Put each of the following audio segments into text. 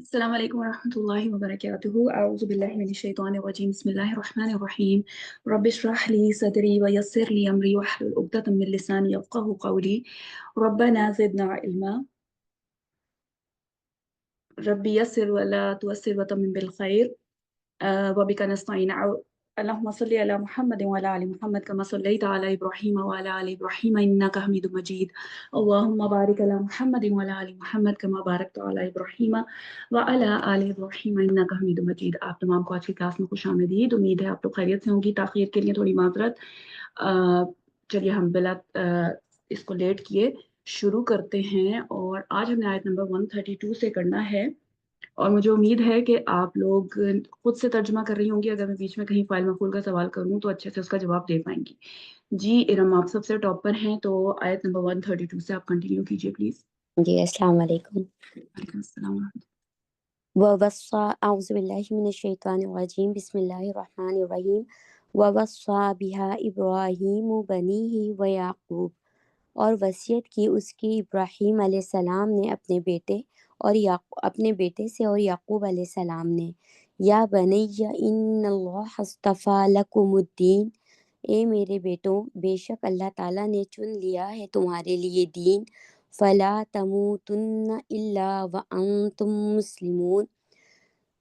السلام عليكم ورحمة الله وبركاته. أعوذ بالله من الشيطان الرجيم. بسم الله الرحمن الرحيم. رب اشرح لي صدري ويسر لي أمري واحلل عقدة من لساني يفقهوا قولي. ربنا زدنا علما. ربي يسر ولا تؤسر وتمم بالخير. وبك نستعين. اللهم صل على محمد وعلى آل محمد كما صليت على إبراهيم وعلى آل إبراهيم إنك حميد مجيد. اللهم بارك على محمد وعلى آل محمد كما باركت على إبراهيم وعلى آل إبراهيم إنك حميد مجيد. آپ تمام کو آج کی کلاس میں خوش آمدید. امید ہے آپ لوگ خیریت سے ہوں گی. تاخیر کے لیے تھوڑی معذرت. چلیے ہم بلا اس کو لیٹ کیے شروع کرتے ہیں، اور آج ہم نے آیت نمبر 132 سے کرنا ہے. اور مجھے امید ہے کہ آپ لوگ خود سے ترجمہ کر رہی ہوں گی. اگر میں بیچ میں کہیں فائل مفعول کا سوال کروں تو اچھے سے اس کا جواب دے پائیں گی. جی ارم، آپ سب سے ٹاپ پر ہیں، تو آیت نمبر 132 سے آپ کنٹینیو کیجئے پلیز. جی السلام علیکم. وعلیکم السلام ورحمۃ اعوذ باللہ من الشیطان الرجیم. بسم اللہ الرحمن الرحیم. ووصى بها ابراہیم بنیہ ویعقوب، اور وصیت کی اس کی ابراہیم علیہ السلام نے اپنے بیٹے اور اپنے بیٹے سے اور یعقوب علیہ السلام نے. یا بنی ان اللہ اصطفیٰ لکم الدین، اے میرے بیٹوں، بے شک اللہ تعالیٰ نے چن لیا ہے تمہارے لیے دین. فلا تموتن الا وانتم مسلمون،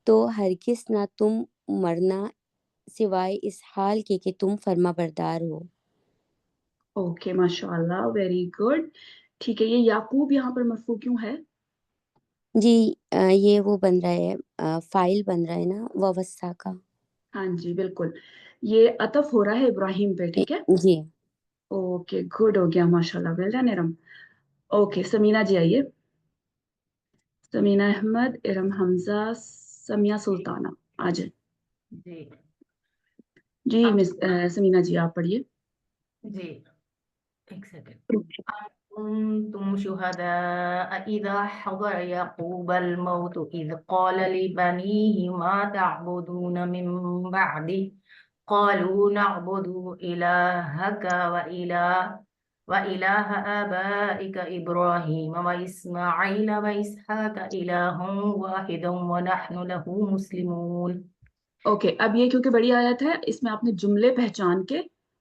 تو ہرگز نہ تم مرنا سوائے اس حال کے کہ تم فرما بردار ہو. اوکے، ماشاء اللہ، ویری گڈ. ٹھیک ہے، یہ یعقوب یہاں پر مرفوع کیوں ہے؟ جی یہ وہ بن رہا ہے، فائل بن رہا ہے نا ووصا کا. ہاں جی بالکل، یہ عطف ہو رہا ہے ابراہیم پہ. ٹھیک ہے، جی اوکے گڈ ہو گیا، ماشاء اللہ، well done Iram. Okay Samina ji آئیے. سمینہ احمد، ارم حمزہ، سمیہ سلطانہ، آ جائیں. جی جی مس سمینہ جی آپ پڑھیے. جی ایک سیکنڈ. كنتم شهداء إذا حضر يعقوب الموت إذ قال لبنيه ما تعبدون من بعدي قالوا نعبد إلهك وإله آبائك إبراهيم وإسماعيل وإسحاق إله واحد ونحن له مسلمون. اوکے، اب یہ کیونکہ بڑی آیت ہے، اس میں آپ نے جملے پہچان کے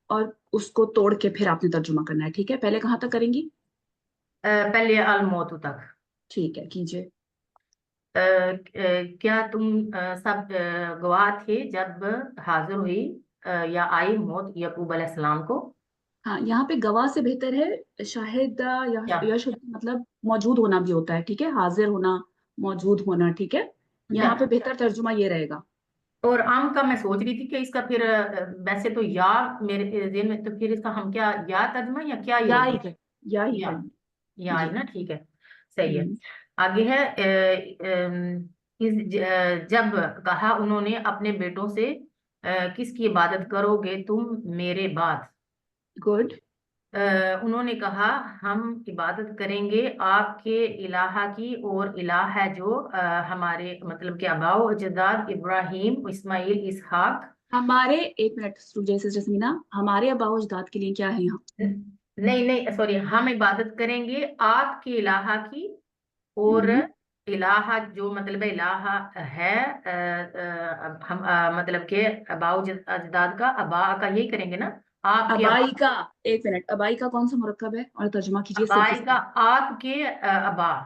اور اس کو توڑ کے پھر آپ نے ترجمہ کرنا ہے. ٹھیک ہے، پہلے کہاں تک کریں گی؟ پہلے الموت تک. ٹھیک ہے، کیجئے. کیا تم سب گواہ تھے جب حاضر ہوئی یا آئی موت یعقوب علیہ السلام کو؟ ہاں، یہاں پہ گواہ سے بہتر ہے شاہد یا یشہد، مطلب موجود ہونا بھی ہوتا ہے. ٹھیک ہے، حاضر ہونا، موجود ہونا. ٹھیک ہے، یہاں پہ بہتر ترجمہ یہ رہے گا. اور عام کا میں سوچ رہی تھی کہ اس کا پھر ویسے تو یا میرے ذہن میں، تو پھر اس کا ہم کیا یا ترجمہ یا کیا یا ہوگا؟ ہی ہے، یا ہی یا ہے. یا جی نا، ٹھیک ہے، صحیح ہے. آگے ہے جب کہا انہوں نے اپنے بیٹوں سے کس کی عبادت کرو گے تم میرے بعد؟ گڈ. انہوں نے کہا ہم عبادت کریں گے آپ کے الہ کی، اور الہ ہے جو ہمارے مطلب کہ آباء و اجداد ابراہیم، اسماعیل، اسحاق. ہمارے، ایک منٹ جیسے جسمینہ، ہمارے آباء و اجداد کے لیے کیا ہے یہاں؟ نہیں سوری، ہم عبادت کریں گے آپ کے الہ کی، اور الہ جو مطلب الہ ہے ہم مطلب کہ آباء و اجداد کا، آباء کا یہی کریں گے نا، آپ کے ابائی کا. ایک منٹ، ابائی کا کون سا مرکب ہے اور ترجمہ کیجیے صرف آبائی اس کا، کا. آپ کے آباء،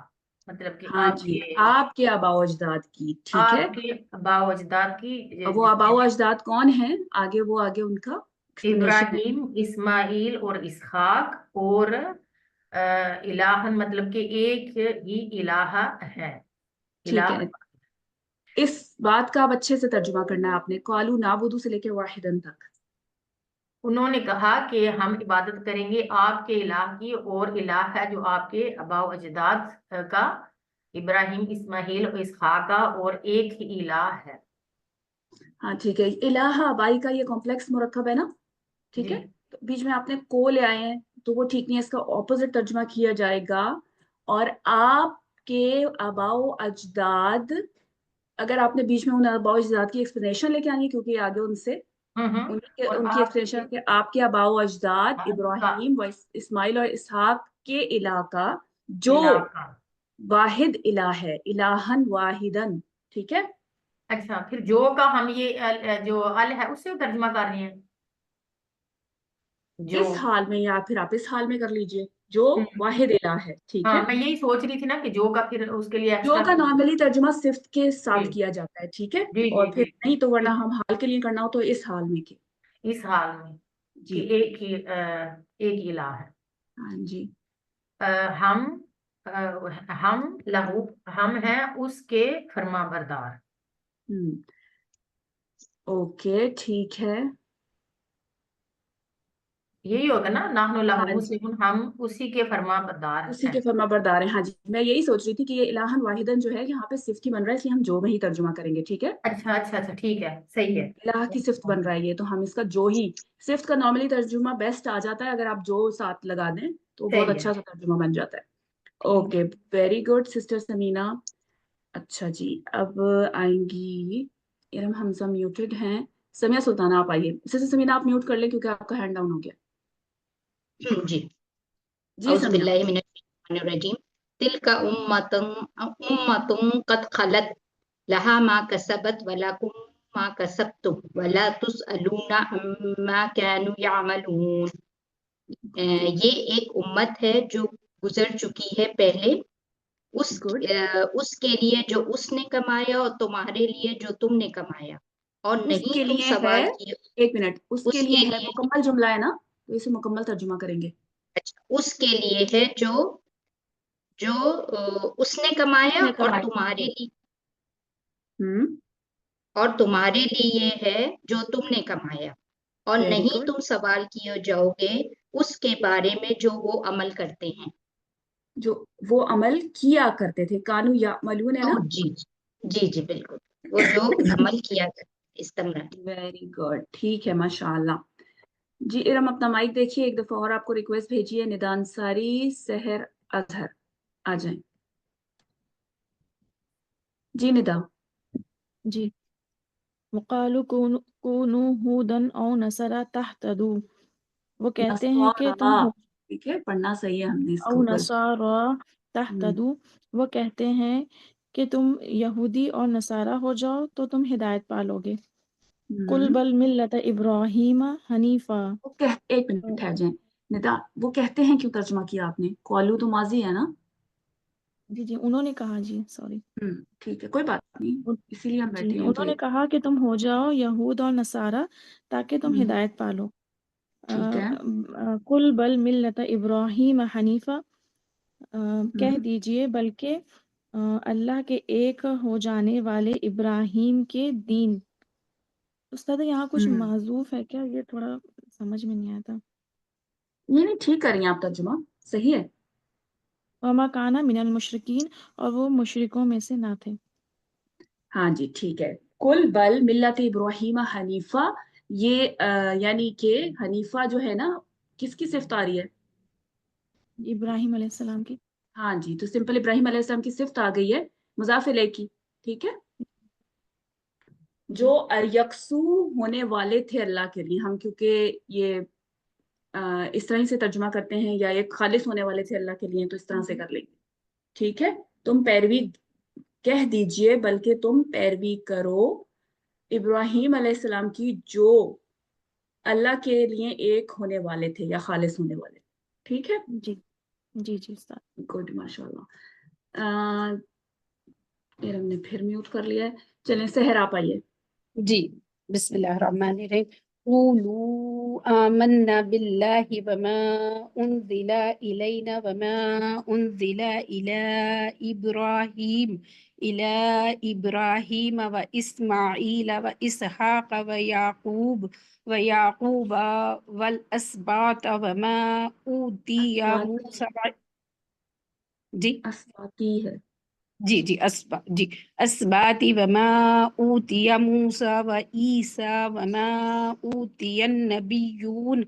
مطلب کہ ہاں جی، آپ کے آباء و اجداد کی. ٹھیک ہے، آپ کے آباء و اجداد کی. اب وہ آباء و اجداد کون ہیں؟ آگے ان کا explanation ہے. ابراہیم، اسماعیل اور اسحاق، اور الہ مطلب کہ ایک ہی الہ ہے. ٹھیک ہے، اس بات کا اب اچھے سے ترجمہ کرنا ہے آپ نے. قالوا نعبد سے لے کے واحدن تک. انہوں نے کہا کہ ہم عبادت کریں گے آپ کے الہ کی، اور الہ ہے جو آپ کے آباء و اجداد کا، ابراہیم، اسماعیل اور اسحاق کا، اور ایک ہی الہ ہے. ہاں ٹھیک ہے، الہ آبائی کا یہ کمپلیکس مرکب ہے نا. ٹھیک ہے، تو بیچ میں آپ نے کو لے آئے ہیں تو وہ ٹھیک نہیں ہے. اس کا اپوزٹ ترجمہ کیا جائے گا، اور آپ کے آباء و اجداد. اگر آپ نے بیچ میں ان آباء و اجداد کی ایکسپلینیشن لے کے آنی ہے، کیونکہ یہ آگے ان سے ان کی ایکسپلینیشن کہ آپ کے آباء و اجداد ابراہیم و اسماعیل اور اسحاق کے علاقہ جو واحد الہ ہے، الہن واحدن، ٹھیک ہے. اچھا پھر جو کا ہم یہ جو ال ہے اس سے ترجمہ کر رہے ہیں جو. اس حال میں، یا پھر آپ اس حال میں کر لیجئے، جو ہوں، واحد الہ ہے، ٹھیک ہے. ہاں میں یہی سوچ رہی تھی نا کہ جو کا پھر اس کے لیے جو ایکسٹرا. کا نارملی ترجمہ صفت کے جی ساتھ کیا جاتا ہے، ٹھیک ہے. جی جی اور پھر جی نہیں تو ورنہ ٹھیک. ہم حال کے لیے کرنا ہو تو اس حال میں کہ. اس حال میں کہ جی ایک ہی الہ ہے. ہاں جی. ہم ہم لہو ہم ہیں اس کے فرما بردار. اوکے ٹھیک ہے. یہی ہوگا نا نحن لہو ہاں جی، مسلمون، ہم اسی کے فرما بردار اسی ہیں. کے فرما بردار ہیں. ہاں جی، میں یہی سوچ رہی تھی کہ یہ الہن واحدن جو ہے یہاں پہ صفت ہی بن رہا ہے، اس لیے ہم جو میں ہی ترجمہ کریں گے، ٹھیک ہے. اچھا اچھا اچھا ٹھیک ہے صحیح ہے. الہ کی صفت بن رہا ہے یہ، تو ہم اس کا جو ہی، صفت کا نارملی ترجمہ بیسٹ آ جاتا ہے اگر آپ جو ساتھ لگا دیں تو بہت صحیح ہے. اچھا سا ترجمہ بن جاتا ہے. ٹھیک. Okay very good sister سمینا. اچھا جی، اب آئیں گی ارم حمزہ میوٹڈ ہیں. سمیہ سلطانہ آپ آئیے. سسٹر سمینا آپ میوٹ کر لیں کیونکہ آپ کا ہینڈ ڈاؤن ہو گیا. جی جی اعوذ سمیہ. باللہ من الشیطان الرجیم تلک امۃ قد خلت لها ما کسبت ولکم ما کسبتم ولا تسألون عما كانوا يعملون. یہ ایک امت ہے جو گزر چکی ہے پہلے، گڈ. اس کے لیے جو اس نے کمایا اور تمہارے لیے جو تم نے کمایا، اور اس کے نہیں تم لیے ہے، سوال کیے. ایک منٹ، اس کے اس لیے کے ہے لیے، مکمل جملہ ہے نا، تو اسے مکمل ترجمہ کریں گے. اچھا اس کے لیے ہے جو جو اس نے اس کمایا نے اور کمائی. تمہارے لیے، ہوں. اور تمہارے لیے ہے جو تم نے کمایا، اور ویری نہیں گڈ. تم سوال کیے جاؤ گے اس کے بارے میں جو وہ عمل کرتے ہیں. جو وہ عمل کیا کرتے تھے، کانو یعملون ہے نا. جی جی جی بالکل، وہ جو عمل کیا کرتے استمرار. ویری گڈ ٹھیک ہے ماشاء اللہ. جی ارم اپنا مائک دیکھیے، ایک دفعہ اور آپ کو ریکویسٹ بھیجیے. ندان ساری، سحر اظہر آ جائیں. جی ندا. جی وقالوا كونوا هودا او نصارى تهتدوا، وہ کہتے ہیں کہ تم نصارا، ٹھیک ہے پڑھنا صحیح ہے ہم نے اس او کو اوپر. نصارى تهتدوا، وہ کہتے ہیں کہ تم یہودی اور نصارہ ہو جاؤ تو تم ہدایت پالو گے. قل بل ملت ابراہیم حنیفا. ایک منٹ ٹھہر جائیں. ندا وہ کہتے ہیں کیوں ترجمہ کیا آپ نے؟ قالو تو ماضی ہے نا. جی جی انہوں نے کہا، جی سوری. ٹھیک ہے کوئی بات نہیں، اسی لیے ہم جی بیٹھے ہیں انہوں کہ. نے کہا کہ تم ہو جاؤ یہود اور نصارہ تاکہ تم ہدایت پالو. ٹھیک ہے. قل بل ملت ابراہیم حنیفا، کہہ دیجئے بلکہ اللہ کے ایک ہو جانے والے ابراہیم کے دین. استاد یہاں کچھ معذوف ہے کیا؟ یہ تھوڑا سمجھ میں نہیں آتا. نہیں ٹھیک کر رہی ہیں آپ ترجمہ، صحیح ہے. وما کانا من المشرکین، اور وہ مشرکوں میں سے نہ تھے. ہاں جی ٹھیک ہے. کل بل ملت ابراہیم حنیفہ، یہ یعنی کہ حنیفہ جو ہے نا کس کی صفت آ رہی ہے؟ ابراہیم علیہ السلام کی. ہاں جی، تو سمپل ابراہیم علیہ السلام کی صفت آ گئی ہے مضاف الیہ کی، ٹھیک ہے. جو جی یکسو ہونے والے تھے اللہ کے لیے، ہم کیونکہ یہ اس طرح سے ترجمہ کرتے ہیں، یا ایک خالص ہونے والے تھے اللہ کے لیے، تو اس طرح سے کر لیں گے، ٹھیک ہے. تم پیروی کہہ دیجئے بلکہ تم پیروی کرو ابراہیم علیہ السلام کی، جو اللہ کے لیے ایک ہونے والے تھے یا خالص ہونے والے، ٹھیک ہے. جی جی جی استاد. گڈ ماشاء اللہ. پھر ہم نے پھر میوٹ کر لیا ہے. چلیں سحر آپ آئیے. جی بسم اللہ الرحمن الرحیم. قولوا آمنا باللہ وما انزل الینا وما انزل الی ابراہیم و اسماعیل و اسحاق و یعقوب والاسباط وما اوتی اسباتی، موسیٰ. جی اسباتی ہے. جی اسبات وما اوتی موسیٰ و عیسیٰ وما اوتی النبیون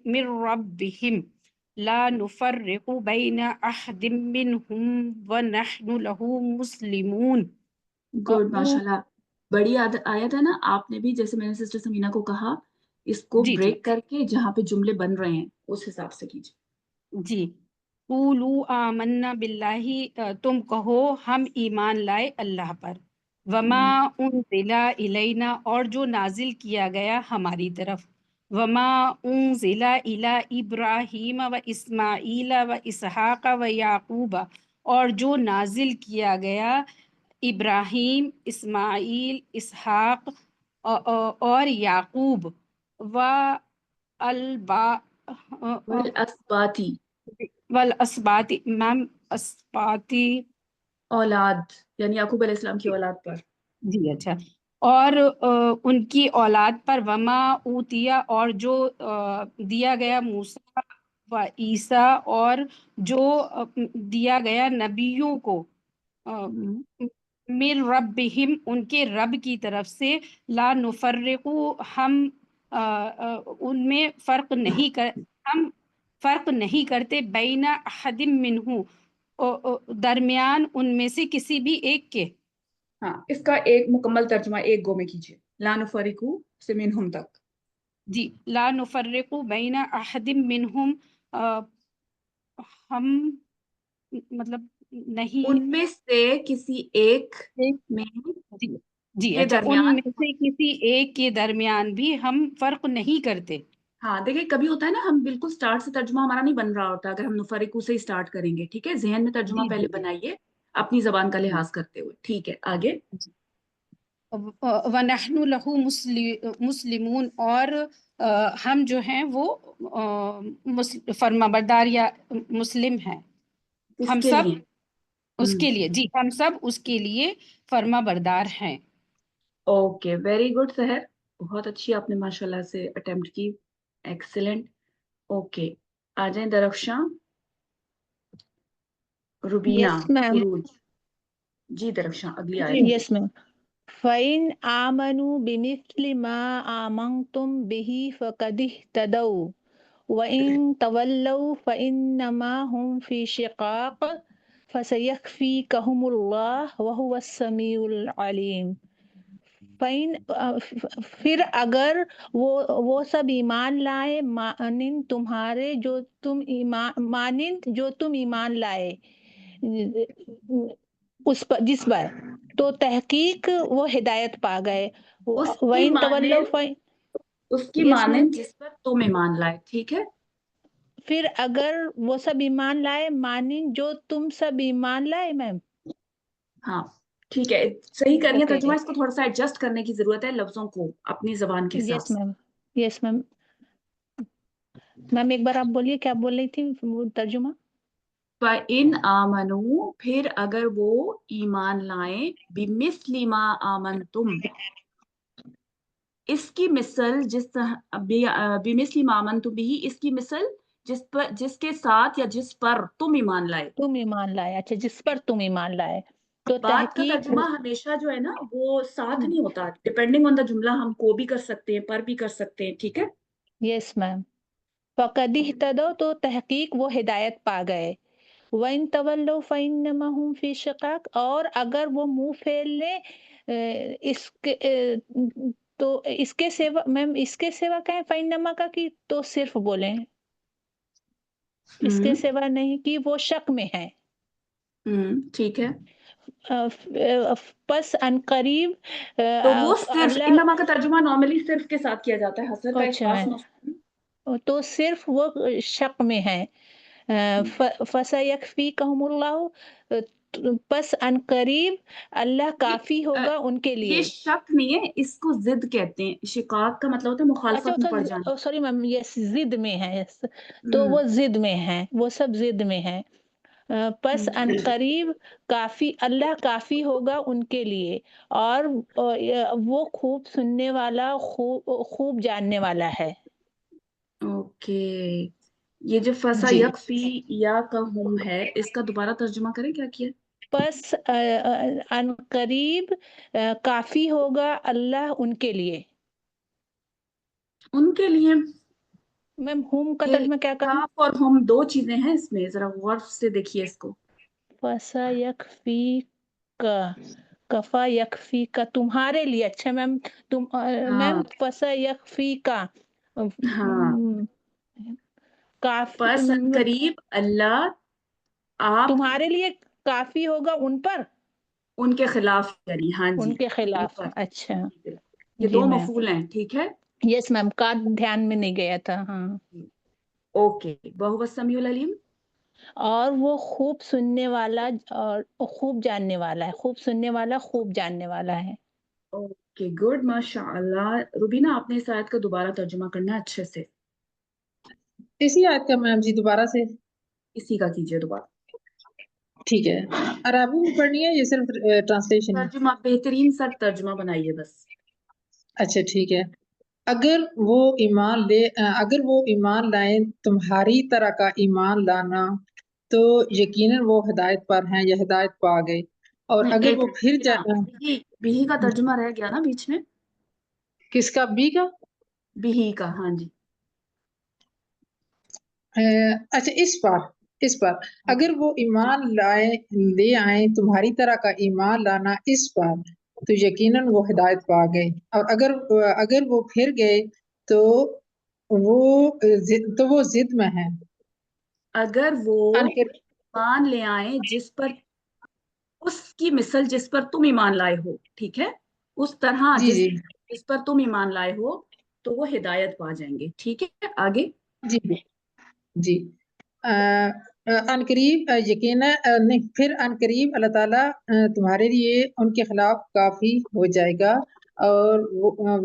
من ربهم لا نفرق بین احد منهم ونحن له مسلمون. گڈ ماشاء اللہ. بڑی آیت ہے نا. آپ نے بھی جیسے میں نے سسٹر سمینا کو کہا، اس کو جی بریک کر کے جہاں پہ جملے بن رہے ہیں اس حساب سے کیجیے. جی قولو آمنا باللہ تم کہو ہم ایمان لائے اللہ پر، وما انزل الینا اور جو نازل کیا گیا ہماری طرف، وما انزل الی ابراہیم و اسماعیل و اسحاق و یعقوب اور جو نازل کیا گیا ابراہیم، اسماعیل، اسحاق اور یعقوب و البا والاسباطی، والاسباط، میم اسباطی، اولاد یعنی یعقوب علیہ السلام کی اولاد پر. جی اچھا، اور ان کی اولاد پر، وما اوتیا اور جو دیا گیا موسیٰ و عیسیٰ اور جو دیا گیا نبیوں کو من ربہم ان کے رب کی طرف سے، لا نفرقو ہم ان میں ہم فرق نہیں کرتے، بین احد منہ درمیان ان میں سے کسی بھی ایک کے. ہاں، اس کا ایک مکمل ترجمہ ایک گو میں کیجیے، لا نفرقو سے منہم تک. جی، لا نفرق بین احد منہم، ہم مطلب نہیں، ان میں سے کسی ایک میں جی جی کے اچھا، ان درمیان. میں سے کسی ایک کے درمیان بھی ہم فرق نہیں کرتے. ہاں دیکھیں، کبھی ہوتا ہے نا ہم بالکل سٹارٹ سے ترجمہ ہمارا نہیں بن رہا ہوتا، اگر ہم نفرقو سے ہی سٹارٹ کریں گے. ٹھیک ہے، ذہن میں ترجمہ جی پہلے جی بنائیے اپنی زبان کا لحاظ کرتے ہوئے. ٹھیک ہے، آگے. وَنَحْنُ لَهُ مسلمون اور ہم جو ہیں وہ فرما بردار یا مسلم ہیں، اس ہم کے سب لیے. اس کے لیے، جی ہم سب اس کے لیے فرما بردار ہیں. اوکے، ویری گڈ سحر، بہت اچھی آپ نے ماشاء اللہ سے اٹیمپٹ کی. ایکسلنٹ. اوکے، آ جائیں درخشاں، روبینہ، Yes, ma'am. عروج. جی درخشاں، اگلی آیت. Yes, ma'am. فَإِنْ آمَنُوا بِمِثْلِ مَا آمَنْتُمْ بِهِ فَقَدِ اهْتَدَوْا وَإِنْ تَوَلَّوْا فَإِنَّمَا هُمْ فِي شِقَاقٍ فَسَيَكْفِيكَهُمُ اللَّهُ وَهُوَ السَّمِيعُ الْعَلِيمُ. پھر اگر وہ سب ایمان لائے مانند تمہارے جو تم ایمان لائے اس پر جس پر، تو تحقیق وہ ہدایت پا گئے. اس کی وَإِن تَوَلَّوْا مانند، اس کی Yes, ma'am. مانند جس پر تم ایمان لائے. ٹھیک ہے، پھر اگر وہ سب ایمان لائے مانند جو تم سب ایمان لائے. میم ہاں ٹھیک ہے، صحیح کر رہی ہیں اوکے. ترجمہ. اس کو تھوڑا سا ایڈجسٹ کرنے کی ضرورت ہے لفظوں کو اپنی زبان کے حساب یس سے. میم. یس میم. میم ایک بار آپ بولیے کیا بول رہی تھی وہ ترجمہ. فَإِنْ آمَنُوا پھر اگر وہ ایمان لائیں، بِمِثْلِ مَا آمَنْتُمْ اس کی مثل بِمِثْلِ مَا آمَنْتُمْ بِهِ اس کی مثل جس کے ساتھ یا جس پر تم ایمان لائے. تم ایمان لائے، اچھا جس پر تم ایمان لائے تو بات کا تحقیق. ترجمہ ہمیشہ جو ہے نا وہ ساتھ نہیں ہوتا، ڈپینڈنگ آن دا جملہ ہم کو بھی کر سکتے ہیں، پر بھی کر سکتے ہیں. ٹھیک ہے، یس میم. فَقَدِ اهْتَدَوْا تو تحقیق وہ ہدایت پا گئے. وَإِن تَوَلَّوْا فَإِنَّمَا هُمْ فِي شِقَاقٍ اور اگر وہ منہ پھیر لیں اس کے تو اس کے سوا میم اس کے سوا کہیں فَإِنَّمَا کا کی تو صرف بولیں، اس کے سوا نہیں کہ وہ شک میں ہے. ٹھیک ہے. پس ان قریب تو وہ صرف اللہ. انما کا ترجمہ نارملی صرف کے ساتھ کیا جاتا ہے، حسر کا ایک اچھا خاص میم، مفہوم. تو صرف وہ شک میں ہے. فَسَيَكْفِيكَهُمُ اللَّهُ پس ان قریب اللہ کافی ہوگا ان کے لیے. یہ شک نہیں ہے، اس کو ضد کہتے ہیں. شقاق کا مطلب ہوتا ہے مخالفت میں پڑ جانا. سوری میم، یس ضد میں ہے. تو وہ ضد میں ہیں، وہ سب ضد میں ہیں. پس ان قریب کافی اللہ کافی ہوگا ان کے لیے، اور وہ خوب سننے والا خوب جاننے والا ہے. اوکے، یہ جو فَسَ جی. یکفی یا کا ہم ہے، اس کا دوبارہ ترجمہ کریں، کیا کیا؟ پس ان قریب کافی ہوگا اللہ ان کے لیے. ان کے لیے میم ہوم کا ترجمہ کیا کریں؟ کاف اور ہم دو چیزیں ہیں اس میں، ذرا غور سے دیکھیے اس کو. فَسَا یکفی کا، کفا یکفی کا تمہارے لیے. اچھا میم، میم فَسَا یکفی کا ہاں، کافی. پس ان قریب اللہ آپ تمہارے لیے کافی ہوگا ان پر، ان کے خلاف یعنی ہاں جی ان کے ان خلاف. پر. اچھا یہ جی دو میم. مفعول ہیں ٹھیک ہے. یس میم، کا دھیان میں نہیں گیا تھا. ہاں. اوکے. وَهُوَ السَّمِيعُ الْعَلِيمُ. اور وہ خوب سننے والا اور خوب جاننے والا ہے. خوب سننے والا، خوب جاننے والا ہے. اوکے گڈ ماشاء اللہ. روبینہ آپ نے اس آیت کا دوبارہ ترجمہ کرنا ہے اچھے سے. اسی آیت کا میم جی دوبارہ سے. اسی کا کیجیے دوبارہ. ٹھیک ہے. عربی میں پڑھنی ہے یا صرف ٹرانسلیشن؟ ترجمہ بہترین سا ترجمہ بنائیے بس. اچھا ٹھیک ہے. اگر وہ ایمان لائیں تمہاری طرح کا ایمان لانا تو یقیناً وہ ہدایت پر ہیں یا ہدایت پا گئے. اور نہیں اگر ایک وہ پھر بہی کا ترجمہ رہ گیا نا بیچ میں. کس کا؟ بی کا؟ بہی کا ہاں جی. اچھا اس پر اگر وہ ایمان لے آئیں تمہاری طرح کا ایمان لانا اس پر تو یقیناً وہ ہدایت پا گئے. اور اگر وہ پھر گئے تو وہ ضد میں ہیں. اگر وہ ایمان لے آئیں جس پر اس کی مثل جس پر تم ایمان لائے ہو ٹھیک ہے، اس طرح جی جی جس پر تم ایمان لائے ہو تو وہ ہدایت پا جائیں گے. ٹھیک ہے آگے. جی جی. ان قریب یقیناً پھر ان قریب اللہ تعالیٰ تمہارے لیے ان کے خلاف کافی ہو جائے گا اور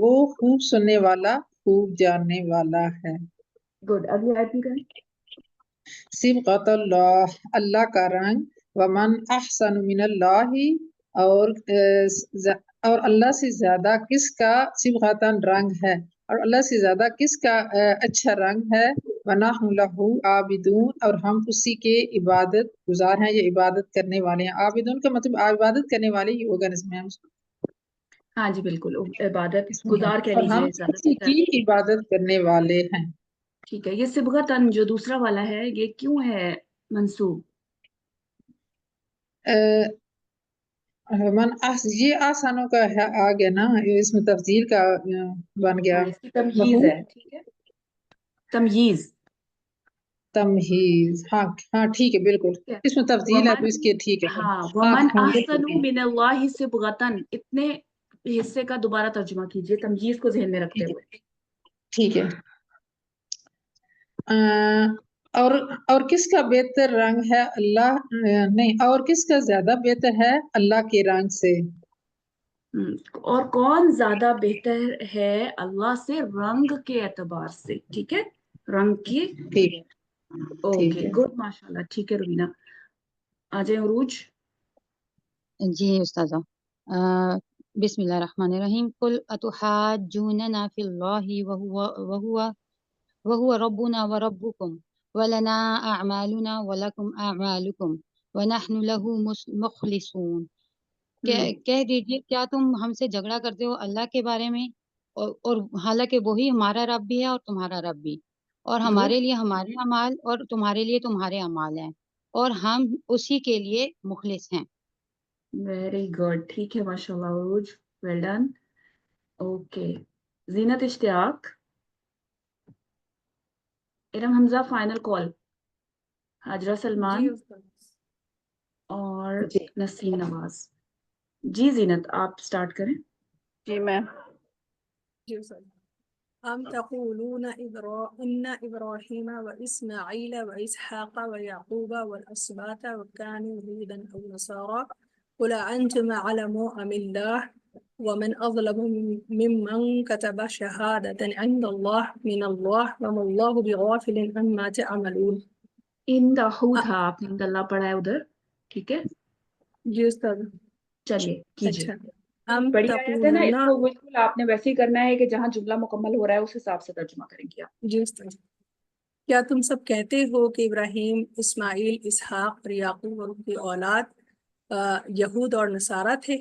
وہ خوب سننے والا خوب جاننے والا ہے. گڈ. اگلی آیت بھی کریں. صبغۃ اللہ، اللہ کا رنگ. ومن احسن من اللہ، اور اللہ سے زیادہ کس کا صبغۃً رنگ ہے، اور اللہ سے زیادہ کس کا اچھا رنگ ہے. وَنَحْنُ لَهُ عَابِدُونَ، اور ہم اسی کے عبادت گزار ہیں یا عبادت کرنے والے ہیں. عابدون کا مطلب عبادت کرنے والے ہی ہوگا اس میں. ہاں جی بالکل عبادت گزار کہہ اور ہم لیجیے زیادہ اسی بہتر. کی عبادت کرنے والے ہیں. ٹھیک ہے. یہ صبغتاً جو دوسرا والا ہے یہ کیوں ہے منصوب؟ یہ آسانوں کا آ گیا نا، اس میں تفضیل کا بن گیا. ہاں اس کی تمہیز بہو ہے. ٹھیک ہے تمہیز. تمہیز. ہاں ٹھیک ہے بالکل. ٹھیک ہے. اس میں تفضیل ہے تو اس کے ٹھیک ہے. ہاں ہاں ومن بالکل احسن من اللہ صبغتاً، اتنے حصے کا دوبارہ ترجمہ کیجیے تمہیز کو ذہن میں رکھتے ہوئے. ٹھیک ہے. اور کس کا بہتر رنگ ہے اللہ نہیں، اور کس کا زیادہ بہتر ہے اللہ کے رنگ سے. اور کون زیادہ بہتر ہے اللہ سے رنگ کے اعتبار سے. ٹھیک ہے رنگ کی. ٹھیک ہے. اوکے گڈ ماشاء اللہ. ٹھیک ہے روبینہ آ جائیں عروج. جی استاذہ. بسم اللہ الرحمن الرحیم. قل اتحاجوننا فی اللہ وهو ربنا وربکم ولنا اعمالنا ولکم اعمالکم ونحن له مخلصون. کہہ دیجئے کیا تم ہم سے جھگڑا کرتے ہو اللہ کے بارے میں، اور حالانکہ وہی ہمارا رب بھی ہے اور تمہارا رب بھی، اور ہمارے لیے ہمارے اعمال اور تمہارے لیے تمہارے اعمال ہیں، اور ہم اسی کے لیے مخلص ہیں. Very good. ٹھیک ہے ماشاء اللہ عروج ویل ڈن. اوکے زینت اشتیاق. ارم حمزہ فائنل کال. حاجرہ سلمان اور نسیم نواز. جی زینت آپ سٹارٹ کریں. جی میم. جی سر. ام تقولون ان ابراہیم واسماعیل واسحاق ویعقوب والاسباط وكانوا هودا او نصارى قل انتم اعلم ام الله ومن اظلم ممن كتب شهادة عند الله من الله وما الله بغافل عما تعملون. ان دہو تھا آپ نے اللہ پڑھا ہے ادھر. ٹھیک ہے جی استاد. چلیے کیجیے. اچھا. ام بڑی آیت ہے نا، اس تقولون. کو بالکل آپ نے ویسے ہی کرنا ہے کہ جہاں جملہ مکمل ہو رہا ہے اس حساب سے ترجمہ کریں گے آپ. جی استاد. کیا تم سب کہتے ہو کہ ابراہیم، اسماعیل، اسحاق اور یعقوب اور ان کی اولاد یہود اور نصارہ تھے؟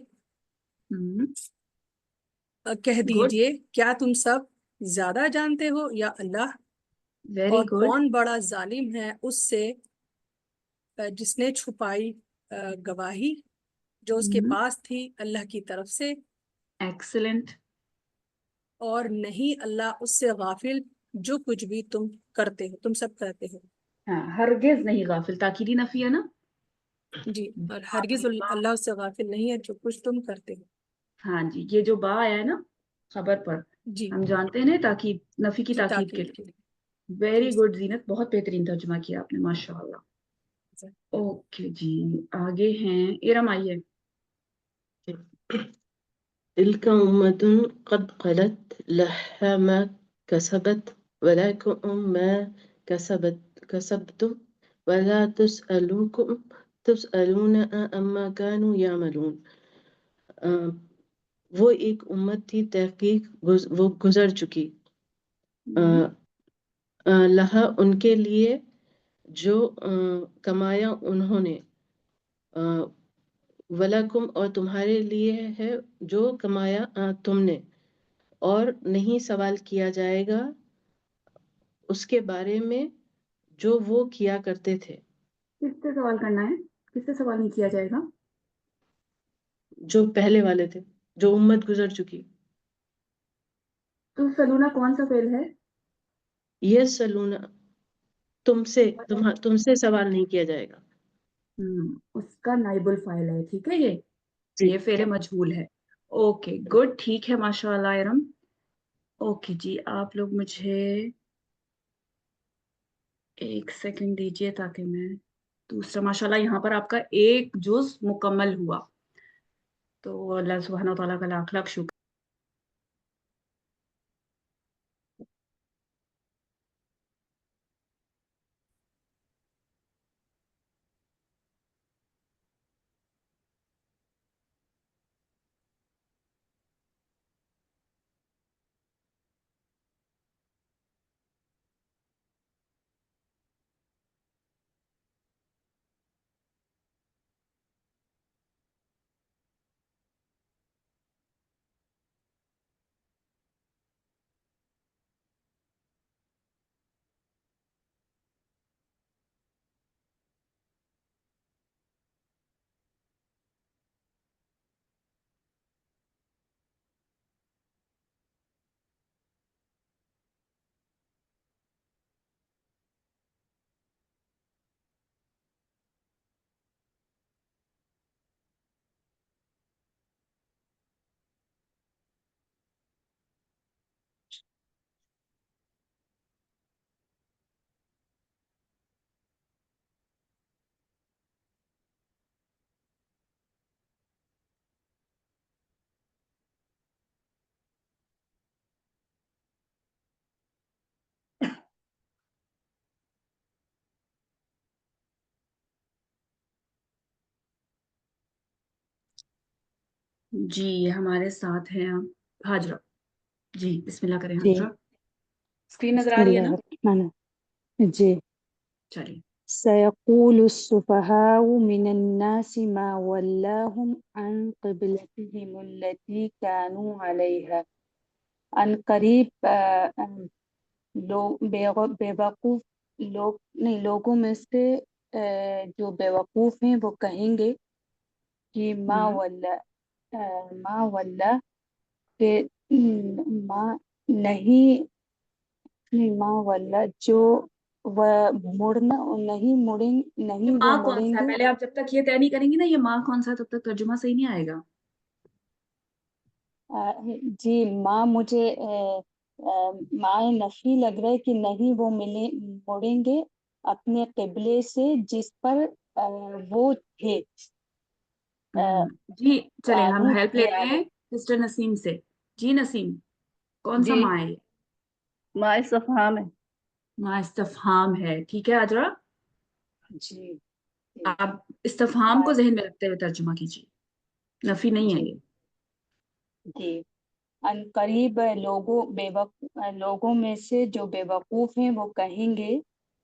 کہہ گڈ دیجئے کیا تم سب زیادہ جانتے ہو یا اللہ؟ ویری اور گڈ. کون بڑا ظالم ہے اس سے جس نے چھپائی گواہی جو اس کے پاس تھی اللہ کی طرف سے، ایکسلنٹ. اور نہیں اللہ اس سے غافل جو کچھ بھی تم کرتے ہو، تم سب کرتے ہو. ہاں ہرگز نہیں غافل. تاکیدی نفی ہے نا. جی، اور ہرگز اللہ سے غافل نہیں ہے جو کچھ تم کرتے ہو. ہاں جی، یہ جو با ہے نا خبر پر، جی ہم جانتے ہیں نا تاکید، نفی کی جی تاکید کے تاکید کے لیے. لیے. ویری جی گڈ زینت، بہت بہترین ترجمہ کیا آپ نے، ماشاء اللہ. سر. اوکے جی، آگے ہیں ارم، آئیے. تلك أمة قد خلت لها ما كسبت ولكم ما كسبتم ولا تسألون عما كانوا يعملون. وہ ایک امت تھی، تحقیق وہ گزر چکی، لہا ان کے لیے جو کمایا انہوں نے، وَلَكُمْ اور تمہارے لیے ہے جو کمایا تم نے، اور نہیں سوال کیا جائے گا اس کے بارے میں جو وہ کیا کرتے تھے. کس سے سوال کرنا ہے؟ کس سے سوال نہیں کیا جائے گا؟ جو پہلے والے تھے، جو امت گزر چکی. تو سلونا کون سا فعل ہے؟ یس سلونا، تم سے سوال نہیں کیا جائے گا. اس کا نائب الفاعل ہے، ٹھیک ہے. جی یہ فعل مجہول ہے. اوکے گڈ، ٹھیک ہے، ماشاء اللہ ارم. اوکے جی، آپ لوگ مجھے ایک سیکنڈ دیجیے تاکہ میں دوسرا، ماشاء اللہ یہاں پر آپ کا ایک جز مکمل ہوا، تو اللہ سبحانہ و تعالیٰ کا لاکھ لاکھ شکر. جی ہمارے ساتھ ہیں اب حاجرہ. جی بسم اللہ کریں جی حاجرہ. اسکرین نظر بسم آ رہی ہے اللہ نا؟ الرحمن الرحیم. جی. چلیے. سيقول السفهاء من الناس ما ولاهم عن قبلتهم التي كانوا عليها. عن قریب لوگوں میں سے جو بیوقوف ہیں وہ کہیں گے کہ ما ولا کہ ماں ولا جو مڑنا نہیں یہ وہ ماں کون مڑیں سا ہے؟ گے. پہلے آپ جب تک یہ طے نہیں کریں گی نا یہ ماں کون سا ہے، تب تک ترجمہ صحیح نہیں آئے گا. جی ماں مجھے ماں نفی لگ رہا ہے کہ نہیں وہ مڑیں گے اپنے قبلے سے جس پر وہ تھے. جی چلیں ہم کانو ہیلپ تھے لیتے ہیں سسٹر نسیم سے. جی نسیم، کون سا جی ماں ہے یہ؟ ماء استفہام ہے. ماں استفہام ہے، ٹھیک ہے حاجرہ. جی آپ استفہام کو ذہن میں رکھتے ہوئے ترجمہ کیجیے، نفی نہیں ہے جی یہ. جی ان قریب لوگوں میں سے جو بے وقوف ہیں وہ کہیں گے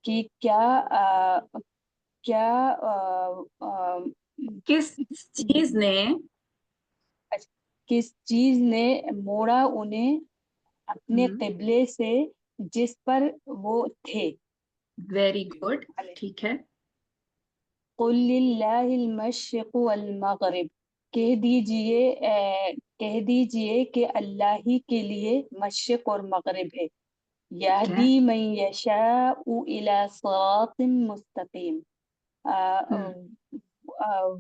کہ کیا کس چیز نے کس چیز نے موڑا انہیں اپنے قبلے سے جس پر وہ تھے. ویری گڈ، ٹھیک ہے. قل للہ المشرق والمغرب، کہہ دیجئے کہ اللہ ہی کے لیے مشرق اور مغرب ہے. یہدی من یشاء الی صراط مستقیم،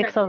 100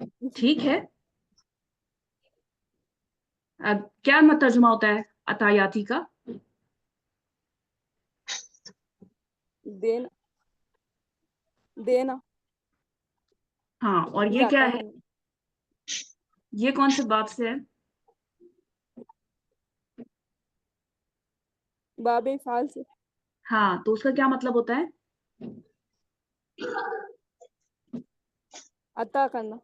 ٹھیک ہے. اب کیا ترجمہ ہوتا ہے عطایاتی کا؟ دینا دینا ہاں، اور یہ یا کیا عطا ہے؟ کرنا. یہ کون سے باب سے ہے؟ باب افعال سے. ہاں، تو اس کا کیا مطلب ہوتا ہے؟ عطا کرنا.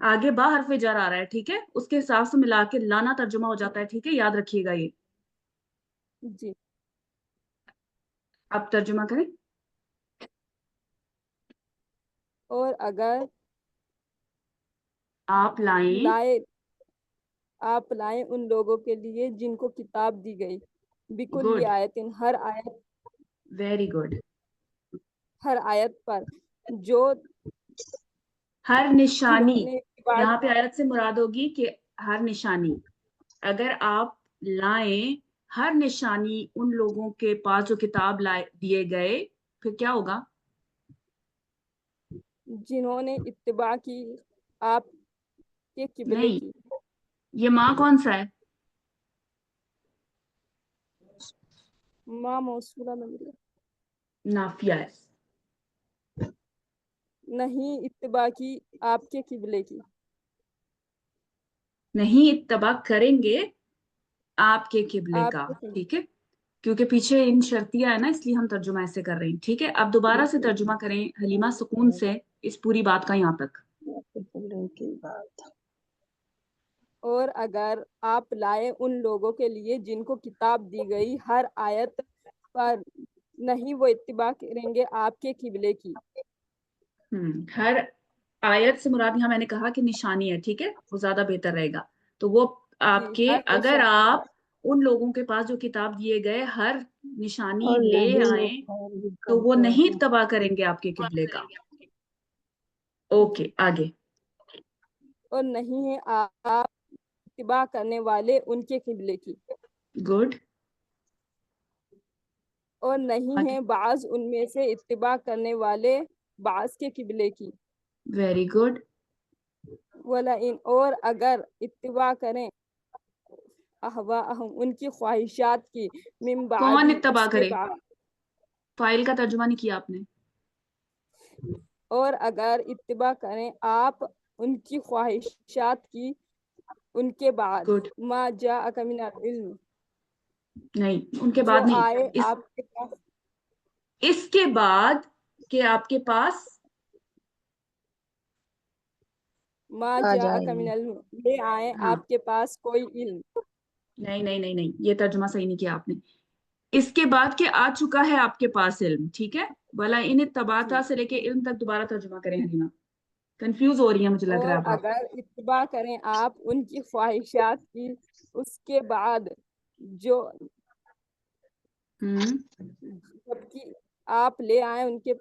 آگے با حرف جر آ رہا ہے، ٹھیک ہے، اس کے حساب سے ملا کے لانا ترجمہ ہو جاتا ہے، ٹھیک ہے، یاد رکھیے گا یہ. جی. اب ترجمہ کریں. اور اگر آپ لائیں آپ لائیں ان لوگوں کے لیے جن کو کتاب دی گئی، بکل گڈ، آیتن ویری گڈ. ہر آیت پر جو ہر جنہوں نشانی، نے اتباع یہاں پہ آیت سے مراد ہوگی کہ ہر نشانی. اگر آپ لائیں ہر نشانی ان لوگوں کے پاس جو کتاب دیے گئے، پھر کیا ہوگا؟ جنہوں نے اتباع کی آپ کے قبلے نہیں، کی. یہ ماں کون سا ہے؟ ماں موصولہ میں نافیہ ہے. نہیں اتباع کی آپ کے قبلے کی. نہیں اتباع کریں گے آپ کے قبلے آپ کا، کے قبلے. ٹھیک ہے، کیونکہ پیچھے ان شرطیہ ہے نا، اس لیے ہم ترجمہ ایسے کر رہے ہیں، ٹھیک ہے. اب دوبارہ سے ترجمہ کریں حلیمہ سکون سے اس پوری بات کا یہاں تک. اور اگر آپ لائے ان لوگوں کے لیے جن کو کتاب دی گئی ہر آیت پر، نہیں وہ اتباع کریں گے آپ کے قبلے کی. ہر آیت سے مراد یہاں میں نے کہا کہ نشانی ہے، ٹھیک ہے، وہ زیادہ بہتر رہے گا. تو وہ جی، آپ کے، ہر اگر نشانی آپ پر. ان لوگوں کے پاس جو کتاب دیے گئے ہر نشانی لے آئیں تو وہ نہیں اتباع کریں گے آپ کے قبلے کا. اوکے، آگے. اور نہیں ہے آپ اتباع کرنے والے ان کے قبلے کی. گڈ. اور نہیں ہے بعض ان میں سے اتباع کرنے والے بعض کے قبلے کی. Very good. اور اگر اتباع کریں اہواءہم ان کی خواہشات کی، من کون بعدی اتباع اس کے کرے؟ بعد. فائل کا ترجمہ نہیں کیا آپ نے. اور اگر اتباع کریں آپ ان کی خواہشات کی، ان کے بعد گڈ. ما جاءک من العلم نہیں، ان کے جو بعد آئے نہیں، آپ کے پاس. اس کے بعد کہ آپ کے پاس ما جاءک من العلم لے آئے ہاں، آپ کے پاس کوئی علم. نہیں نہیں نہیں نہیں، یہ ترجمہ صحیح نہیں کیا آپ نے. اس کے بعد کہ آ چکا ہے آپ کے پاس علم، ٹھیک ہے. بلا ان اتباعتا جی. سے لے کے علم تک دوبارہ ترجمہ کریں حلیمہ، کنفیوز ہو رہی ہے مجھے لگ رہا اور ہے اب آپ. اگر اتباع کریں آپ ان کی خواہشات کی، اس کے بعد جو جبکہ آپ لے آئیں ان کے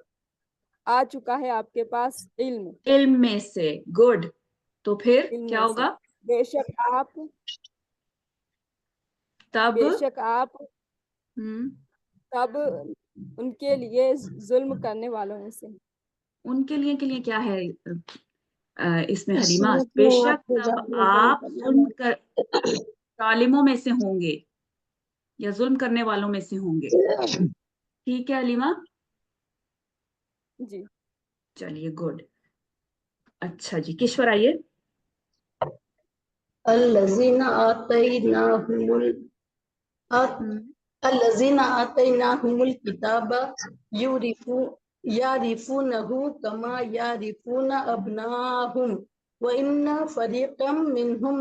آ چکا ہے آپ کے پاس علم. علم میں سے، گڈ. تو پھر علم کیا میں سے ہوگا؟ بے شک تب آپ تب ان کے لیے ظلم کرنے والوں میں سے. ان کے لیے کیا ہے اس میں حلیمہ؟ بے شک تب آپ ظلم کر ظالموں میں سے ہوں گے یا ظلم کرنے والوں میں سے ہوں گے، ٹھیک ہے حلیمہ. جی. چلیے گڈ. اچھا جی، کشور آئیے. الذین آتیناہم الکتاب یعرفونہ کما یعرفون ابناءہم وان فریقا منہم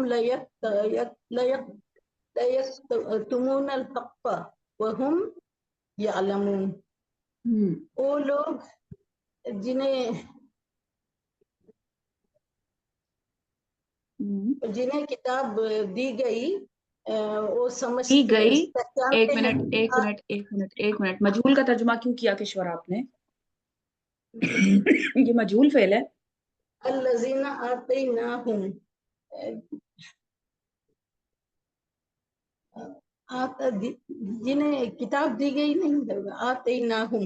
لیکتمون الحق وہم یعلمون. وہ لوگ جنہیں کتاب دی گئی وہ دی گئی. ایک پہچانتے ہیں. منٹ ایک منٹ ایک منٹ ایک منٹ، مجہول کا ترجمہ کیوں کیا کشور آپ نے؟ یہ مجہول فعل ہے. الذین آتیناہم جنہیں کتاب دی گئی نہیں، آتیناہم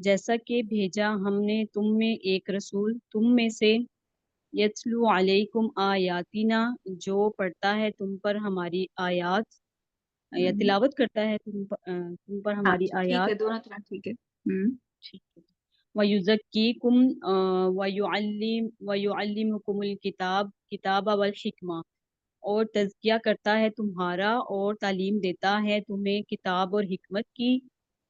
جیسا کہ بھیجا ہم نے تم میں ایک رسول تم میں سے یتلو علیکم آیاتنا جو پڑھتا ہے تم پر ہماری آیات یا تلاوت کرتا ہے تم پر ہماری اچھا ٹھیک آیات ہے، دونوں طرح ٹھیک ہے۔ وَيُزَكِّيكُمْ وَيُعَلِّمُكُمُ الْكِتَابَ وَالْحِکمہ اور تزکیہ کرتا ہے تمہارا اور تعلیم دیتا ہے تمہیں کتاب اور حکمت کی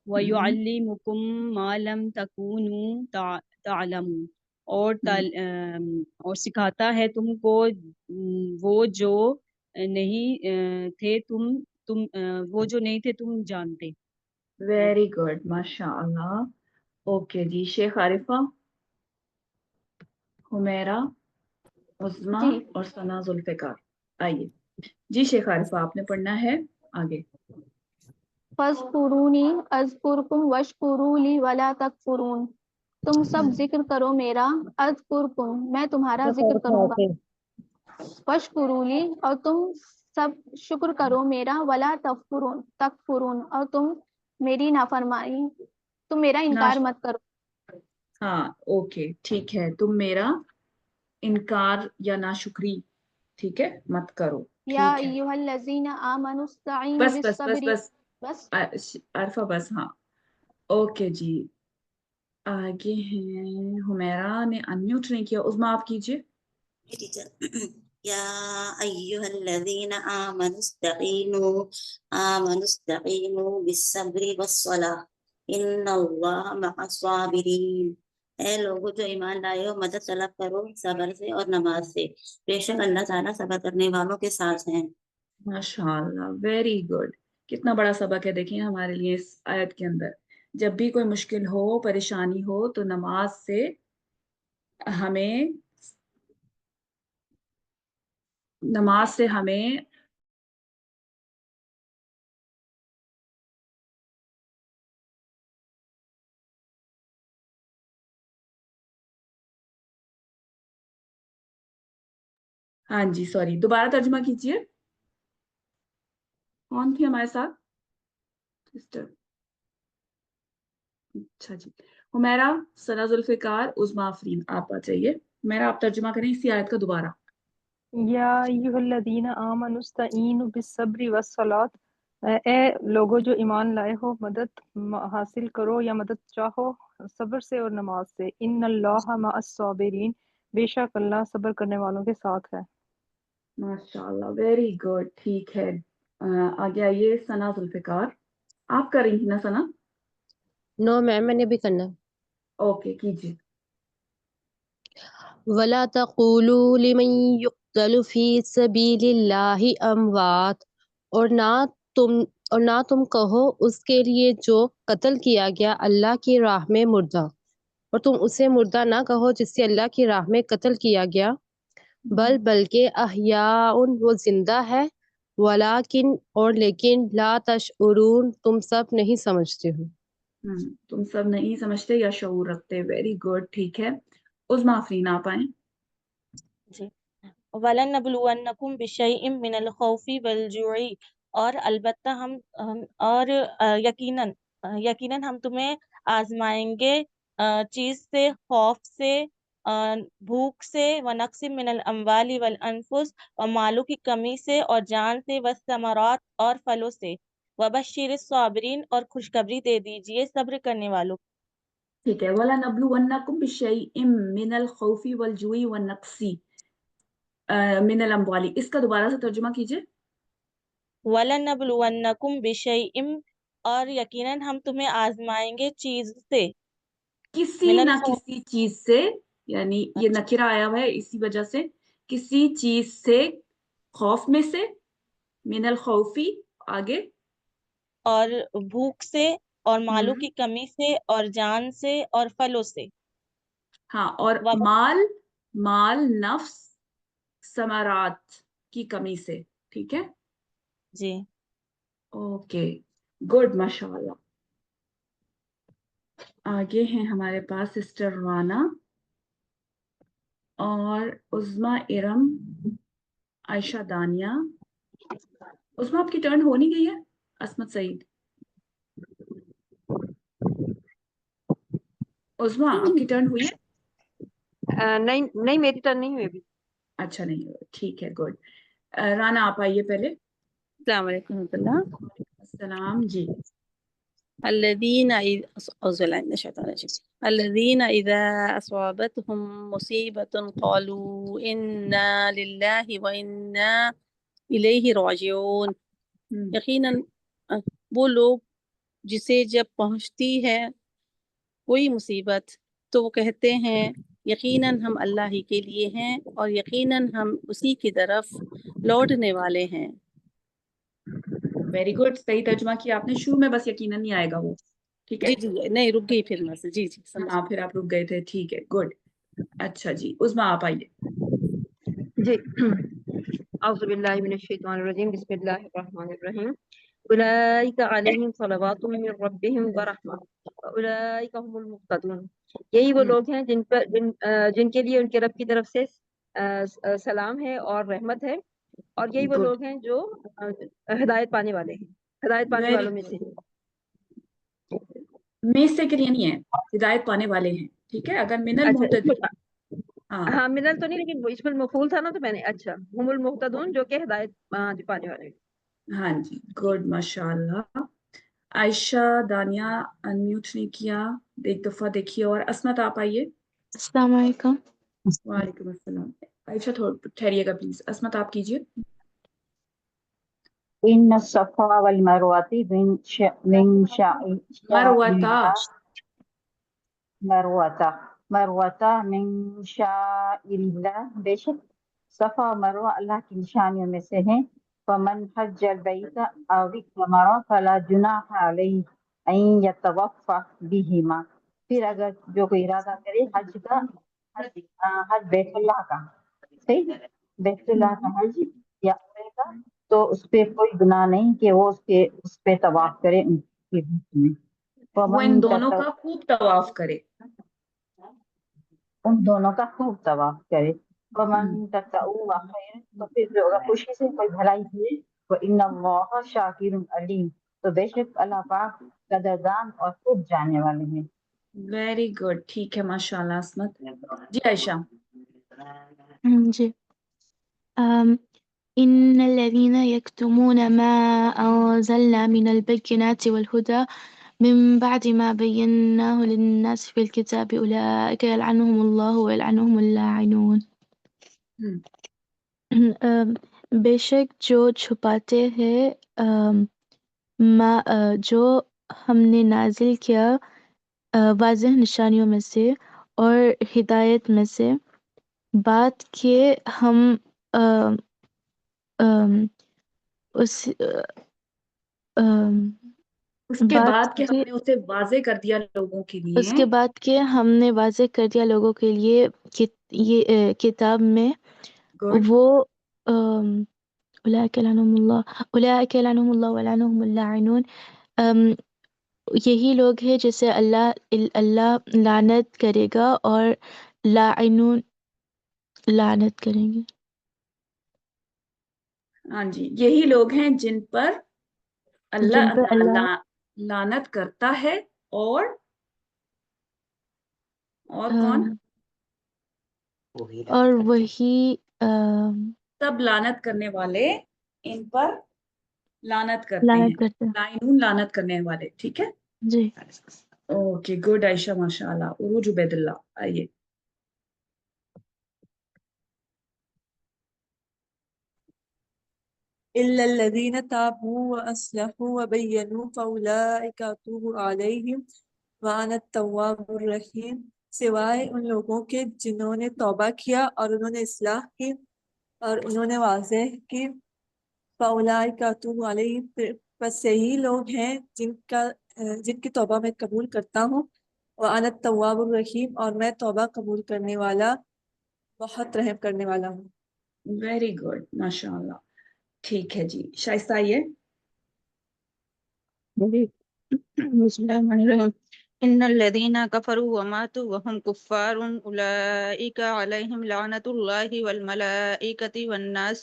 وَيُعَلِّمُكُم مَّا لَمْ تَكُونُوا تَعْلَمُونَ اور سکھاتا ہے تم کو وہ جو نہیں تھے تم جانتے۔ ویری گڈ، ماشاء اللہ۔ اوکے جی، شیخ عارفہ، حمیرہ، عظمیٰ جی اور ثنا ذوالفقار، آئیے جی شیخ عارفہ آپ نے پڑھنا ہے آگے۔ فَاذْکُرُونِی اذکرکم واشکروا لی ولا تکفرون، تم سب ذکر کرو میرا، اذکرکم میں تمہارا ذکر کروں گا، واشکروا لی اور تم سب شکر کرو میرا، ولا تکفرون اور تم میری نافرمانی، تم میرا انکار مت کرو۔ ہاں اوکے ٹھیک ہے، تم میرا انکار یا ناشکری ٹھیک ہے مت کرو، یا ٹھیک ہے۔ ایھا الذین آمنوا استعینوا بس بس بس بالصبر، بس بس عارفہ بس، ہاں اوکے جی۔ آگے ہیں حمیرہ نے انمیوٹ نہیں کیا، عظمیٰ آپ کیجیے۔ یا ایھا الذین آمنوا استعینوا بالصبر والصلاۃ ان اللہ مع الصابرین، اے لوگوں جو ایمان لائے ہو مدد طلب کرو صبر سے اور نماز سے، بے شک اللہ تعالیٰ صبر کرنے والوں کے ساتھ ہیں۔ ماشاء اللہ، ویری گڈ۔ کتنا بڑا سبق ہے دیکھیں ہمارے لیے اس آیت کے اندر، جب بھی کوئی مشکل ہو پریشانی ہو تو نماز سے ہمیں ہاں جی سوری، دوبارہ ترجمہ کیجیے۔ کون تھی ہمارے ساتھ؟ سسٹر، اچھا جی، حمیرہ، ثنا ذوالفقار، عظمیٰ آفرین، آپ آ جائیے۔ حمیرہ آپ ترجمہ کریں اسی آیت کا دوبارہ۔ یا ایھا الذین آمنوا استعینوا بالصبر والصلاۃ، اے لوگوں جو ایمان لائے ہو مدد حاصل کرو یا مدد چاہو صبر سے اور نماز سے، ان اللہ مع الصابرین، بے شک اللہ صبر کرنے والوں کے ساتھ ہے۔ ماشاء اللہ، ویری گڈ، ٹھیک ہے۔ آگے آئیے ثنا ذوالفقار، آپ کر رہی تھی نا ثنا؟ نو میم، میں نے بھی کرنا ہے۔ اوکے کیجیے۔ وَلَا تَقُولُوا لِمَن يُقْتَلُ فِي سَبِيلِ اللَّهِ أَمْوَاتٌ اور نہ تم کہو اس کے لیے جو قتل کیا گیا اللہ کی راہ میں مردہ، اور تم اسے مردہ نہ کہو جس سے اللہ کی راہ میں قتل کیا گیا، بلکہ احیاء وہ زندہ ہے، ولیکن اور لیکن لا تشعرون تم سب نہیں سمجھتے ہو۔ تم سب نہیں سمجھتے یا شعور رکھتے، ویری گڈ، ٹھیک ہے۔ عظمیٰ آفرین آپ آئیں۔ جی، وَلَنَبْلُوَنَّكُمْ بِشَيْءٍ مِّنَ الْخَوْفِ وَالْجُوعِ، اور البتہ یقیناً ہم تمہیں آزمائیں گے چیز سے، خوف سے، بھوک سے، وَنَقْصٍ مِّنَ الْأَمْوَالِ وَالْأَنفُسِ اور مالوں کی کمی سے اور جان سے، وَالثَّمَرَاتِ اور پھلوں سے، وَبَشِّرِ الصَّابِرِينَ اور خوشخبری دے دیجئے صبر کرنے والوں۔ ٹھیک ہے، وَلَنَبْلُوَنَّكُمْ بِشَيْءٍ مِّنَ الْخَوْفِ وَالْجُوعِ وَالنَّقْصِ مِّنَ الْأَمْوَالِ، اس کا دوبارہ سے ترجمہ کیجیے۔ وَلَنَبْلُوَنَّكُمْ بِشَيْءٍ اور یقیناً ہم تمہیں آزمائیں گے چیز سے، کسی من نہ الخوف، کسی چیز سے، یعنی یہ نکرہ آیا ہوا ہے اسی وجہ سے، کسی چیز سے، خوف میں سے، من الخوفی، آگے، اور بھوک سے اور مالوں کی کمی سے اور جان سے اور پھلوں سے، ہاں، اور مال نفس ثمرات کی کمی سے، ٹھیک ہے جی۔ اوکے گڈ، ماشاء اللہ۔ آگے ہیں ہمارے پاس سسٹر رانا اور عظمیٰ ارم، عائشہ دانیہ۔ عظمیٰ آپ کی ٹرن ہو نہیں گئی ہے؟ عصمت سعید، عظما آپ کی ٹرن ہوئی ہے؟ نہیں نہیں میری ٹرن نہیں ہوئی ابھی. اچھا نہیں ہوئی، ٹھیک ہے، گڈ. رانا آپ آئیے پہلے. السلام علیکم ورحمۃ اللہ. السلام. جی. الذين أعوذ بالله من الشيطان الرجيم. الذين إذا أصابتهم مصيبة قالوا إنا لله وإنا إليه راجعون. یقیناً وہ لوگ جسے جب پہنچتی ہے کوئی مصیبت تو وہ کہتے ہیں یقیناً ہم اللہ ہی کے لیے ہیں اور یقیناً ہم اسی کی طرف لوٹنے والے ہیں. ویری گڈ، صحیح ترجمہ کیا آپ نے. شروع میں بس یقیناً نہیں آئے گا وہ، ٹھیک ہے. جی نہیں رک گئی پھر میں سے. جی سمجھ. ہاں پھر آپ رک گئے تھے، ٹھیک ہے، گڈ. اچھا جی، عظما آپ آئیے. جی اعوذ باللہ من الشیطان الرجیم بسم اللہ الرحمن الرحیم. اولئک علیہم صلوات من ربہم ورحمہ واولئک هم المہتدون. یہی وہ لوگ ہیں جن کے لیے ان کے رب کی طرف سے سلام ہے اور رحمت ہے، اور یہی وہ لوگ ہیں جو ہدایت پانے والے ہیں، ہدایت پانے والوں میں سے ہیں. میں سے کے لیے نہیں ہے، ہدایت پانے والے ہیں، ٹھیک ہے. اگر من المہتدین، ہاں منل تو نہیں، لیکن وہ اس میں مفعول تھا نا تو میں نے اچھا ہم المہتدون جو کہ ہدایت پانے والے. ہاں جی، گڈ، ماشاء اللہ. عائشہ دانیہ انمیوٹ نہیں کیا، ایک دفعہ دیکھیے. اور عصمت آپ آئیے. السلام علیکم. وعلیکم السلام. عائشہ تھوڑا ٹھہریے گا پلیز. عصمت آپ کیجیے. ان الصفا والمروۃ من شعائر مروۃ من شعائر اللہ. بے شک صفا اور مروہ اللہ کی نشانیوں میں سے ہیں. فمن حج البیت او اعتمر فلا جناح علیہ ان یطوف بہما. پھر اگر جو کوئی ارادہ کرے حج کا، حج بیت اللہ کا، صحیح، بیت اللہ کا حج یا عمرے کا، تو اس پہ کوئی گناہ نہیں کہ وہ اس پہ طواف کرے ان کے بیچ میں. وہ ان دونوں کا خوب طواف کرے، ان دونوں کا خوب طواف کرے. ومن تطوع خیر، تو پھر جو اگر خوشی سے کوئی بھلائی کیے، وان اللہ شاکر علیم، تو بے شک اللہ پاک قدردان اور خوب جاننے والے ہیں. ویری گڈ، ٹھیک ہے، ماشاء اللہ. عصمت. جی عائشہ. جی إن الذين يكتمون ما أنزلنا من البينات والهدى من بعد ما بيناه للناس في الكتاب أولئك يلعنهم الله ويلعنهم اللاعنون. بے شک جو چھپاتے ہیں جو ہم نے نازل کیا واضح نشانیوں میں سے اور ہدایت میں سے، بات کہ ہم اس کے بعد کہ ہم نے اسے واضح کر دیا لوگوں کے لیے، اس کے بعد کہ ہم نے واضح کر دیا لوگوں کے لیے یہ کتاب میں، وہ اولئک لعنہم اللہ ولعنہم اللاعنون. یہی لوگ ہیں جسے اللہ لعنت کرے گا اور لاعنون لعنت کریں گے. ہاں جی، یہی لوگ ہیں جن پر اللہ لعنت کرتا ہے. اور کون؟ اور وہی سب لعنت کرنے والے ان پر لعنت کرتے ہیں. لاعنون لعنت کرنے والے، ٹھیک ہے. جی اوکے، گڈ عائشہ، ماشاء اللہ. عروج عبید اللہ آئیے. إلا الذين تابوا وأصلحوا وبينوا فأولئك أتوب عليهم وأنا التواب الرحيم. سوائے ان لوگوں کے جنہوں نے توبہ کیا اور انہوں نے اصلاح کی اور انہوں نے واضح کی. فأولئك أتوب عليهم، بس یہی لوگ ہیں جن کی توبہ میں قبول کرتا ہوں. وأنا التواب الرحيم، اور میں توبہ قبول کرنے والا، بہت رحم کرنے والا ہوں. ویری گڈ، ماشاء اللہ. ٹھیک ہے جی، شائستہ آئیے. بسم اللہ الرحمن الرحیم. ان الذين كفروا وماتوا وهم كفار اولئك عليهم لعنة الله والملائكة والناس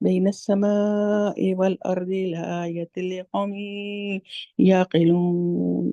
بين السماء والأرض لآية لقوم يعقلون।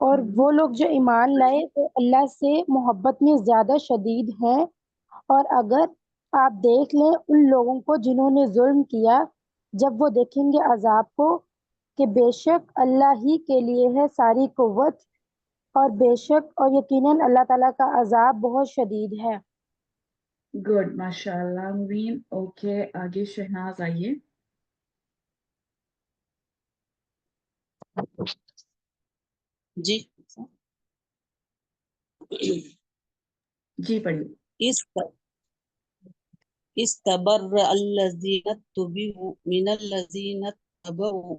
اور وہ لوگ جو ایمان لائے وہ اللہ سے محبت میں زیادہ شدید ہیں، اور اگر آپ دیکھ لیں ان لوگوں کو جنہوں نے ظلم کیا، جب وہ دیکھیں گے عذاب کو، کہ بے شک اللہ ہی کے لیے ہے ساری قوت، اور بے شک اور یقیناً اللہ تعالیٰ کا عذاب بہت شدید ہے۔ گڈ، ماشاء اللہ مبین۔ اوکے، آگے شہناز آئیے۔ جی جی پڑھیے۔ استبرأ الذين اتبعوا من الذين اتبعوا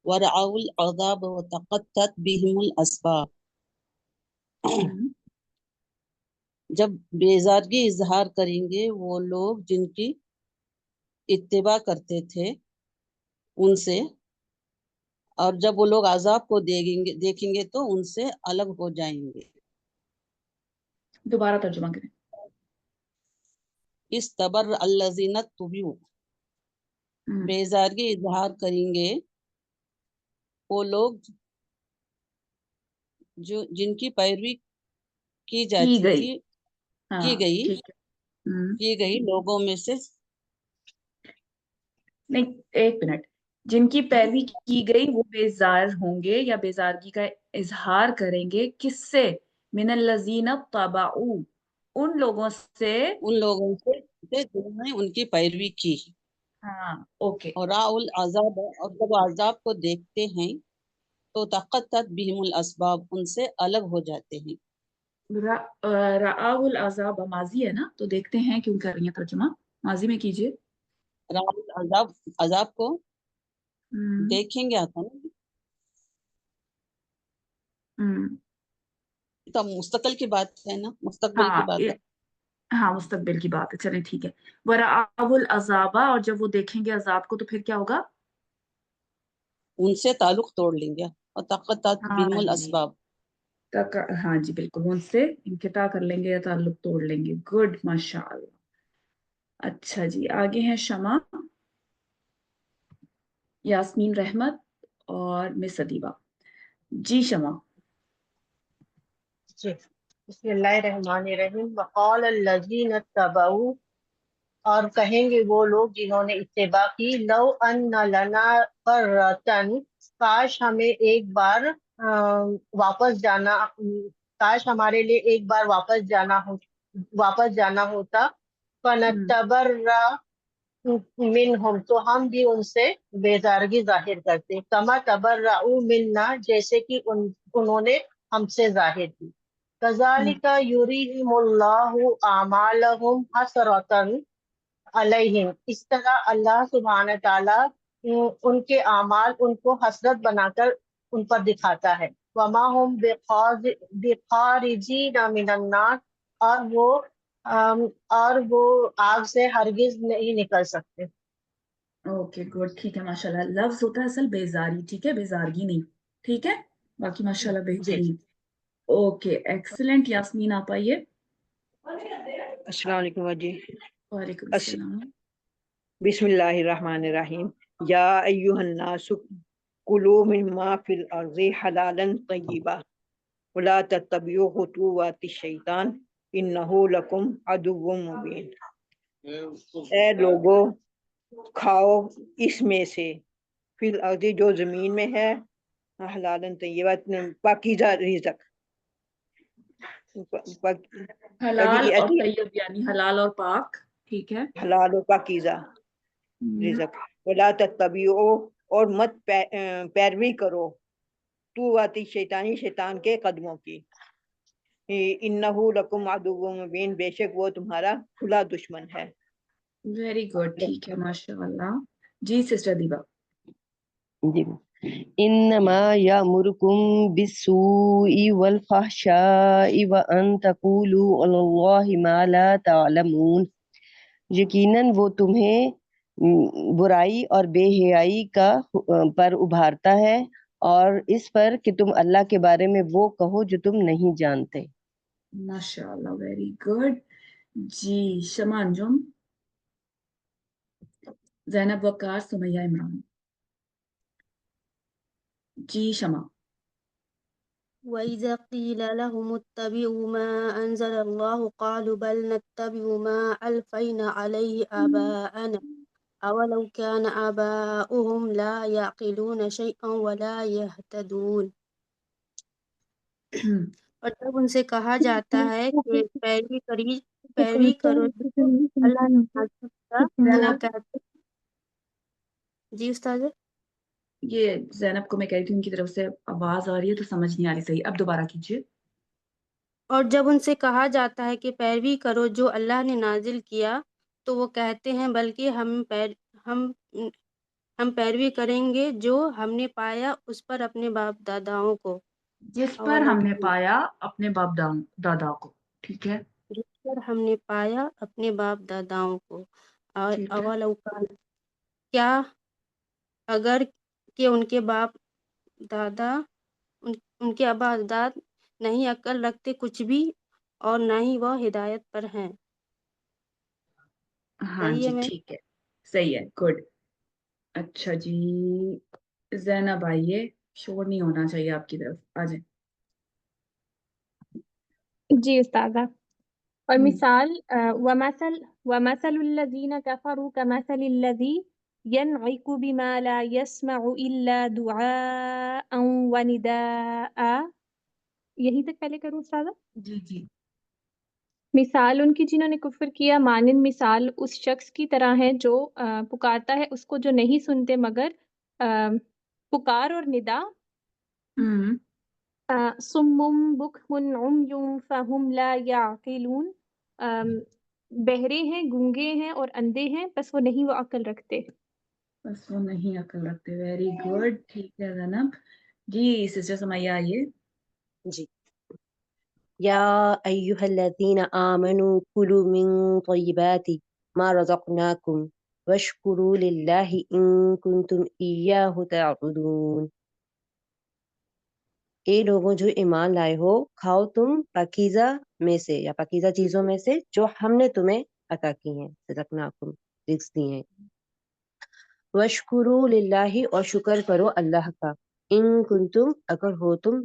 ورأوا العذاب وتقطعت بهم الأسباب۔ جب بیزارگی اظہار کریں گے وہ لوگ جن کی اتباع کرتے تھے ان سے، اور جب وہ لوگ عذاب کو دیکھیں گے تو ان سے الگ ہو جائیں گے۔ دوبارہ ترجمہ کریں۔ استبرأ الذین اتبعوا، بیزارگی اظہار کریں گے وہ لوگ جو جن کی پیروی کی جاتی تھی، کی گئی لوگوں میں سے، نہیں ایک منٹ، جن کی پیروی کی گئی وہ بیزار ہوں گے یا بیزارگی کا اظہار کریں گے، کس سے؟ من الذین اتبعوا، ان لوگوں سے جنہوں نے ان کی پیروی کی۔ ہاں اوکے۔ اور راؤ العذاب، اور جب عذاب کو دیکھتے ہیں تو تقطعت بہم الاسباب، ان سے الگ ہو جاتے ہیں۔ رآہ العذاب ماضی ہے نا، تو دیکھتے ہیں کیوں کر رہی ہیں ترجمہ، ماضی میں کیجئے۔ راؤ العذاب، عذاب کو دیکھیں گے آتا نا، تو مستقل کی بات ہے نا، مستقبل کی بات ہے۔ ہاں مستقبل کی بات ہے، چلیں ٹھیک ہے۔ وَرَآهُ الْعَذَابَ، اور جب وہ دیکھیں گے عذاب کو تو پھر کیا ہوگا؟ ان سے تعلق توڑ لیں گے، اور تقطعت بہم الاسباب۔ ہاں جی بالکل، ان سے انقطاع کر لیں گے یا تعلق توڑ لیں گے۔ گڈ، ماشاء اللہ۔ اچھا جی، آگے ہیں شمع، یاسمین رحمت اور مس ادیبہ۔ جی شمع۔ جی بسم اللہ الرحمن الرحیم۔ وقال الذین اتبعوا، اور کہیں گے وہ لوگ جنہوں نے اتباع کی، لو ان لنا کرۃ، کاش ہمیں ایک بار واپس جانا، کاش ہمارے لیے ایک بار واپس جانا ہوتا، فنتبرأ منہم، تو ہم بھی ان سے بیزارگی ظاہر کرتے، کما تبرؤوا منا، جیسے کہ انہوں نے ہم سے ظاہر کی۔ کذالک یریہم اللہ اعمالہم حسرۃ علیہم، اس طرح اللہ سبحانہ تعالیٰ ان کے اعمال ان کو حسرت بنا کر ان پر دکھاتا ہے۔ وما ہم بخارجین من النار، اور وہ آگ سے ہرگز نہیں نکل سکتے۔ اوکے گڈ، ٹھیک ہے ماشاء اللہ۔ لفظ ہوتا ہے اصل بیزاری، ٹھیک ہے، بیزارگی نہیں، ٹھیک ہے، باقی ماشاء اللہ بہترین۔ اوکے ایکسلنٹ، یاسمین آپ آئیے۔ السلام علیکم جی۔ وعلیکم السلام۔ بسم اللہ الرحمن الرحیم۔ یا ایہا الناس کلوا مما فی الارض حلالا طیبا ولا تتبعوا خطوات الشیطان انہ لکم عدو مبین۔ اے لوگو، کھاؤ اس میں سے، فی الارض جو زمین میں ہے، حلالا طیبا پاکیزہ رزق، حلال اور طیب یعنی حلال اور پاک، ٹھیک ہے، حلال و پاکیزہ رزق۔ ولا تتبعوا، اور مت پیروی کرو، خطوات شیطانی، شیطان کے قدموں کی، انہ لکم عدو مبین، بے شک وہ تمہارا کھلا دشمن ہے۔ ویری گڈ، ٹھیک ہے ماشاء اللہ۔ جی سسٹر دیبا۔ جی، انما یامرکم بالسوء والفحشاء وان تقولوا علی اللہ ما لا تعلمون، یقیناً وہ تمہیں برائی اور بے حیائی پر ابھارتا ہے، اور اس پر کہ تم اللہ کے بارے میں وہ کہو جو تم نہیں جانتے۔ ماشاء اللہ، ویری گڈ۔ جی شمع انجم، زینب وقار، سمیہ عمران۔ جی شمع۔ وَإِذَا قِيلَ لَهُمُ اتَّبِعُوا مَا أَنزَلَ اللَّهُ قَالُوا بَلْ نَتَّبِعُ مَا أَلْفَيْنَا عَلَيْهِ آبَاءَنَا أَوَلَوْ كَانَ آبَاؤُهُمْ لَا يَعْقِلُونَ شَيْئًا وَلَا يَهْتَدُونَ۔ اور جب ان سے کہا جاتا ہے کہ پیروی کرو جو اللہ نے نازل کیا تو وہ کہتے جی استاد یہ زینب کو میں کہہ رہی تھی ان کی طرف سے آواز آ رہی ہے تو سمجھ نہیں آ رہی صحیح، اب دوبارہ کیجیے۔ اور جب ان سے کہا جاتا ہے کہ پیروی کرو جو اللہ نے نازل کیا تو وہ کہتے ہیں بلکہ ہم پیروی کریں گے جو ہم نے پایا اس پر اپنے باپ داداؤں کو، جس پر ہم نے پایا اپنے باپ دادا کو، ٹھیک ہے، جس پر ہم نے پایا اپنے باپ داداؤں کو، ٹھیک ہے، اولو کیا اگر کہ ان کے باپ دادا ان کے آبا اجداد نہیں عقل رکھتے کچھ بھی اور نہ ہی وہ ہدایت پر ہیں۔ ہاں صحیح ہے جی میں ٹھیک ہے، صحیح ہے، گڈ۔ اچھا جی زینب آئیے، شور نہیں ہونا چاہیے آپ کی طرف، آ جائیں۔ جی استاذہ، اور مثال ومثل الذین کفروا کمثل الذی ينعق بما لا يسمع الا دعاء ونداء، یہی تک پہلے کروں استاذہ؟ جی جی۔ مثال ان کی جنہوں نے کفر کیا مانند مثال اس شخص کی طرح ہے جو پکارتا ہے اس کو جو نہیں سنتے مگر پکار اور ندا، صم بکم عمی فہم لا یعقلون، بہرے ہیں، گونگے ہیں اور اندھے ہیں بس وہ نہیں وہ عقل رکھتے۔ بس وہ نہیں عقل رکھتے، ویری گڈ، ٹھیک ہے زینب جی۔ سسٹر سمیہ آئیے۔ جی، یا ایہا الذین آمنوا کلوا من طیبات ما رزقناکم واشکروا للہ ان کنتم ایاہ تعبدون۔ اے لوگوں جو ایمان لائے ہو، کھاؤ تم پاکیزہ میں سے یا پاکیزہ چیزوں میں سے جو ہم نے تمہیں عطا کی ہیں، رزقناکم رزق دی ہیں، واشکروا للہ اور شکر کرو اللہ کا، ان کنتم اگر ہو تم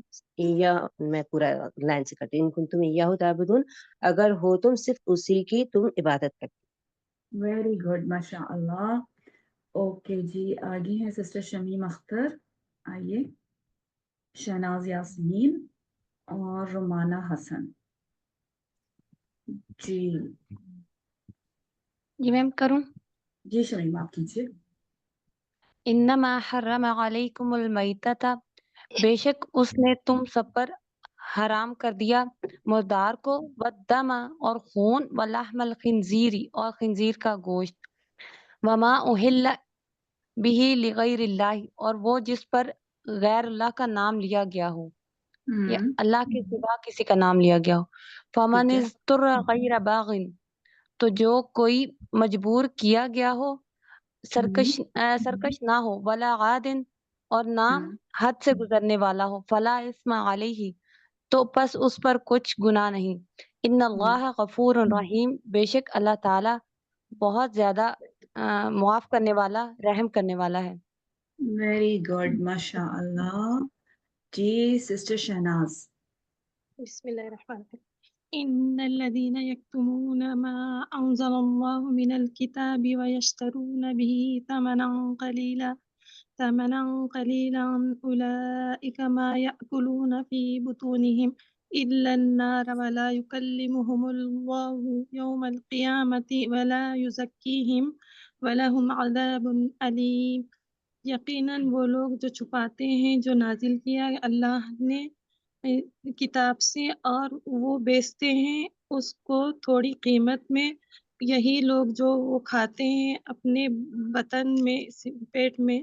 میں پورا لائن سے کرتی، ان کنتم ایاہ تعبدون اگر ہو تم صرف اسی کی تم عبادت کرتے۔ ویری گڈ، ماشاء اللہ۔ اوکے جی، آگے ہیں سسٹر شمیم اختر، آئیے، شہناز یاسمین اور رومانہ حسن۔ جی جی میم کروں؟ جی شمیم آپ کیجیے۔ انما حرم علیکم المیتۃ، بے شک اس نے تم سب پر حرام کر دیا مردار کو، والدم اور خون، ولحم الخنزیر اور خنزیر کا گوشت، وما اہل بہ لغیر اللہ اور وہ جس پر غیر اللہ کا نام لیا گیا ہو یا اللہ کے سوا کسی کا نام لیا گیا ہو، فمن اضطر غیر باغ تو جو کوئی مجبور کیا گیا ہو سرکش نہ ہو، ولا عاد اور نہ حد سے گزرنے والا ہو، فلا اثم علیہ تو پس اس پر کچھ گناہ نہیں، ان اللہ غفور رحیم بے شک اللہ تعالی بہت زیادہ معاف کرنے والا رحم کرنے والا ہے۔ ویری گڈ، ماشاء اللہ جی۔ سسٹر شہناز۔ بسم اللہ الرحمن الرحیم۔ ان الذين يكتمون ما انزل الله من الكتاب ويشترون به ثمنا قليلا اولئك ما يأكلون في بطونهم الا النار ولا يكلمهم الله يوم القيامة ولا يزكيهم ولهم عذاب أليم۔ یقیناً وہ لوگ جو چھپاتے ہیں جو نازل کیا اللہ نے کتاب سے اور وہ بیچتے ہیں اس کو تھوڑی قیمت میں، یہی لوگ جو وہ کھاتے ہیں اپنے بطن میں پیٹ میں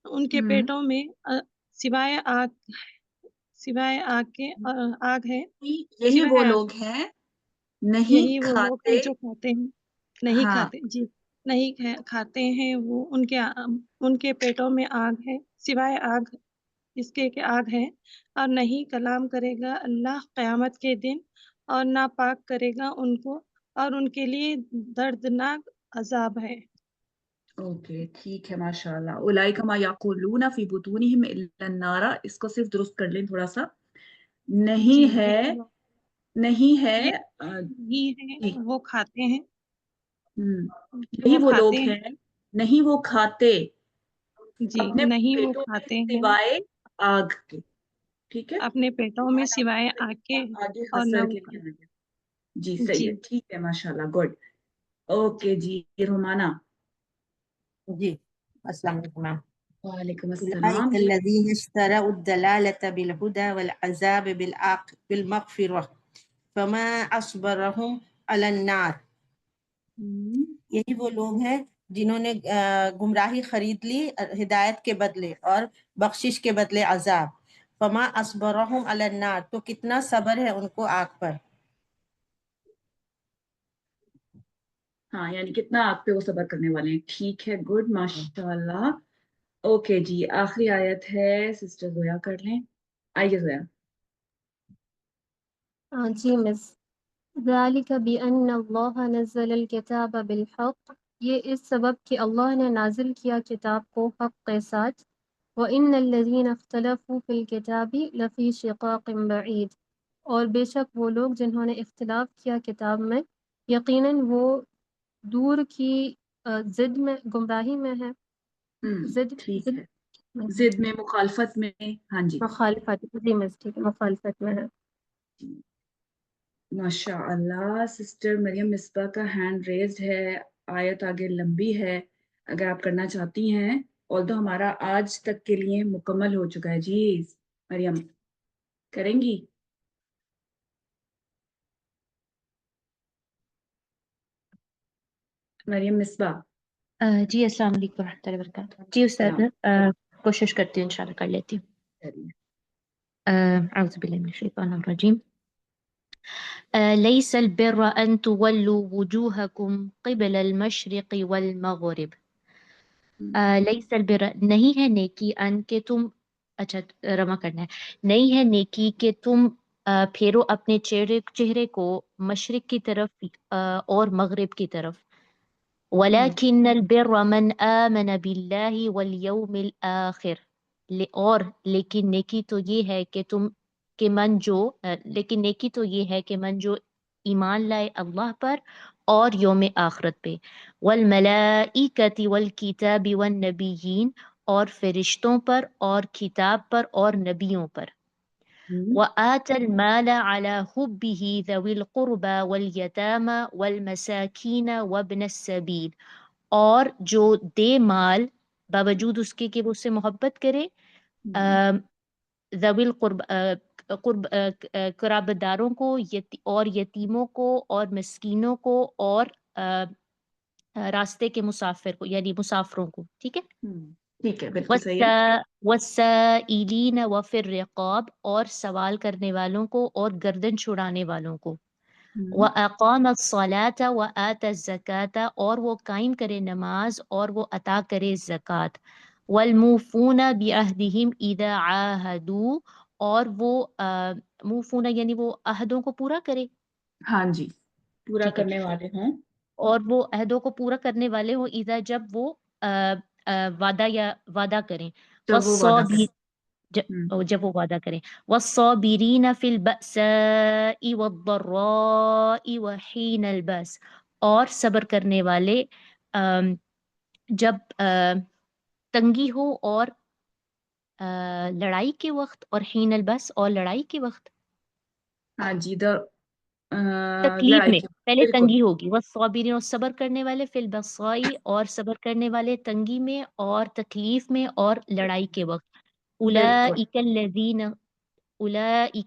ان کے پیٹوں میں سوائے آگ ہے، یہی وہ لوگ ہیں یہی نہیں وہ لوگ کھاتے، ہیں جو کھاتے ہیں نہیں ہاں کھاتے، جی نہیں کھاتے ہیں وہ، ان کے پیٹوں میں آگ ہے، سوائے آگ اس کے کہ آگ ہے، اور نہیں کلام کرے گا اللہ قیامت کے دن اور نہ پاک کرے گا ان کو اور ان کے لیے دردناک عذاب ہے۔ اوکے ٹھیک ہے ماشاء اللہ۔ اولئک ما یقولون فی بطونہم الا النار، اس کو صرف درست کر لیں تھوڑا سا، نہیں جی ہے یہ نہیں ہے یہ ہے جی وہ کھاتے ہیں نہیں وہ وہ لوگ کھاتے ہیں ہیں نہیں وہ کھاتے جی اپنے نہیں وہ پیٹوں میں کھاتے ہیں سوائے آگ کے. ٹھیک ہے اپنے پیٹوں میں سوائے آگ کے آگے اور نہ حسر وہ کے لیے آ گیا. جی صحیح جی ہے ٹھیک ہے ماشاءاللہ گڈ. اوکے جی رومانہ. جی السلام علیکم میم. وعلیکم السلام أولئك جی. الذين اشتروا الضلالة بالهدى والعذاب بالمغفرة فما أصبرهم على النار. یہی وہ لوگ ہیں جنہوں نے گمراہی خرید لی ہدایت کے بدلے اور بخشش کے بدلے عذاب. فما اصبرهم علی النار تو کتنا صبر ہے ان کو آگ پر. ہاں یعنی کتنا آپ پہ وہ صبر کرنے والے ہیں. ٹھیک ہے گڈ ماشاءاللہ. اوکے جی آخری آیت ہے سسٹر زویا کر لیں. آئیے زویا. جی مس. ذالک بأن اللہ نزل الکتاب بالحق، یہ اس سبب کہ اللہ نے نازل کیا کتاب کو حق کے ساتھ. وَإِنَّ الَّذِينَ اخْتَلَفُوا فِي الْكِتَابِ لَفِي شِقَاقٍ بَعِيدٍ، اور بے شک وہ لوگ جنہوں نے اختلاف کیا کتاب میں یقیناً وہ دور کی ضد میں گمراہی میں ہے. ٹھیک ضد ہے ضد میں مخالفت میں. ہاں جی مخالفت. جی مس ٹھیک ہے مخالفت میں ہے. ماشاء اللہ. سسٹر مریم مصباح کا ہینڈ ریزڈ ہے. آیت آگے لمبی ہے اگر آپ کرنا چاہتی ہیں. although ہمارا آج تک کے لیے مکمل ہو چکا ہے. جی مریم کریں گی؟ مریم مصباح. جی السلام علیکم ورحمۃ اللہ وبرکاتہ. جی استاد کوشش کرتی ہوں انشاءاللہ کر لیتی ہوں. اعوذ باللہ من الشیطان الرجیم. لیس البر ان تولوا وجوہکم قبل المشرق والمغرب. لیس البر نہیں ہے نیکی ان کہ تم اچھا رما کرنا ہے. نہیں ہے نیکی کہ تم پھیرو اپنے چہرے کو مشرق کی طرف اور مغرب کی طرف. وَلَكِنَّ الْبِرَّ مَنْ آمَنَ بِاللَّهِ وَالْيَوْمِ الْآخِرِ. اور لیکن نیکی تو یہ ہے کہ من جو ایمان لائے اللہ پر اور یوم آخرت پہ. وَالْمَلَائِكَةِ وَالْكِتَابِ وَالنَّبِيِّينَ اور فرشتوں پر اور کتاب پر اور نبیوں پر. وَآتَ الْمَالَ عَلَى حُبِّهِ ذَوِي الْقُرْبَى وَالْيَتَامَى وَالْمَسَاكِينَ وَابْنَ السَّبِيلِ اور جو دے مال باوجود اس کے کہ وہ اس سے محبت کرے ذوی القرب قرابت داروں کو اور یتیموں کو اور مسکینوں کو اور راستے کے مسافر کو یعنی مسافروں کو. ٹھیک ہے ٹھیک ہے بالکل صحیح ہے. والسائلین وفی الرقاب اور سوال کرنے والوں کو اور گردن چھڑانے والوں کو. وَأَقَامَ الصَّلَاةَ وَآتَ الزَّكَاةَ اور وہ قائم کرے نماز اور وہ عطا کرے زکوٰۃ. وَالْمُوفُونَ بِعَهْدِهِمْ إِذَا عَاهَدُوا اور وہ موفون یعنی وہ عہدوں کو پورا کرے. ہاں جی پورا کرنے والے ہوں. اور وہ عہدوں کو پورا کرنے والے ہوں اذا جب وہ وعدہ کریں. جب وہ وعدہ کریں. جب وہ وعدہ کریں. وَالصَّابِرِينَ فِي الْبَأْسَاءِ وَالضَّرَّاءِ وَحِينَ الْبَأْسِ اور صبر کرنے والے جب تنگی ہو اور لڑائی کے وقت اور حین البس اور لڑائی کے وقت. ہاں جی تکلیف لڑائی میں کے پہلے بالکل. تنگی ہوگی. والصابرین اور صبر کرنے والے فی البأساء اور صبر کرنے والے تنگی میں اور تکلیف میں اور لڑائی کے وقت. اولئک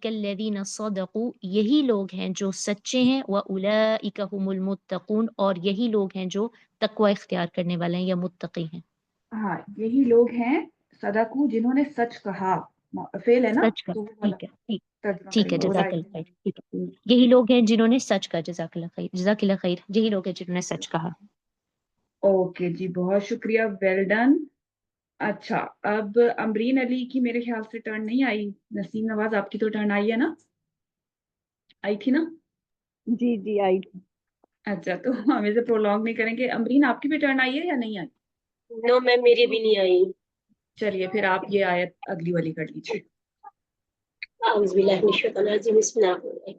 الذین صدقوا یہی لوگ ہیں جو سچے ہیں. واولئک هم المتقون اور یہی لوگ ہیں جو تقوی اختیار کرنے والے ہیں یا متقی ہیں. ہاں یہی لوگ ہیں صدقو جنہوں نے سچ کہا. فعل ہے نا سچ کا. تو ٹھیک ہے ترجمہ ٹھیک ہے کریں گے. جزاک اللہ خیر. ٹھیک ہے یہی لوگ ہیں جنہوں نے سچ کہا. جزاک اللہ خیر. جزاک اللہ خیر. یہی لوگ ہیں جنہوں نے سچ کہا. اوکے جی بہت شکریہ ویل ڈن. اچھا اب امرین علی کی میرے خیال سے ٹرن نہیں آئی. نسیم نواز آپ کی تو ٹرن آئی ہے نا؟ آئی تھی نا؟ جی جی آئی تھی. اچھا تو ہم اسے پرولونگ نہیں کریں گے. امرین آپ کی بھی ٹرن آئی ہے یا نہیں آئی؟ نو میم میری بھی نہیں آئی. چلیے پھر آپ یہ آیت اگلی والی کر لیجیے. أعوذ بالله من الشيطان الرجيم بسم الله الرحمن الرحيم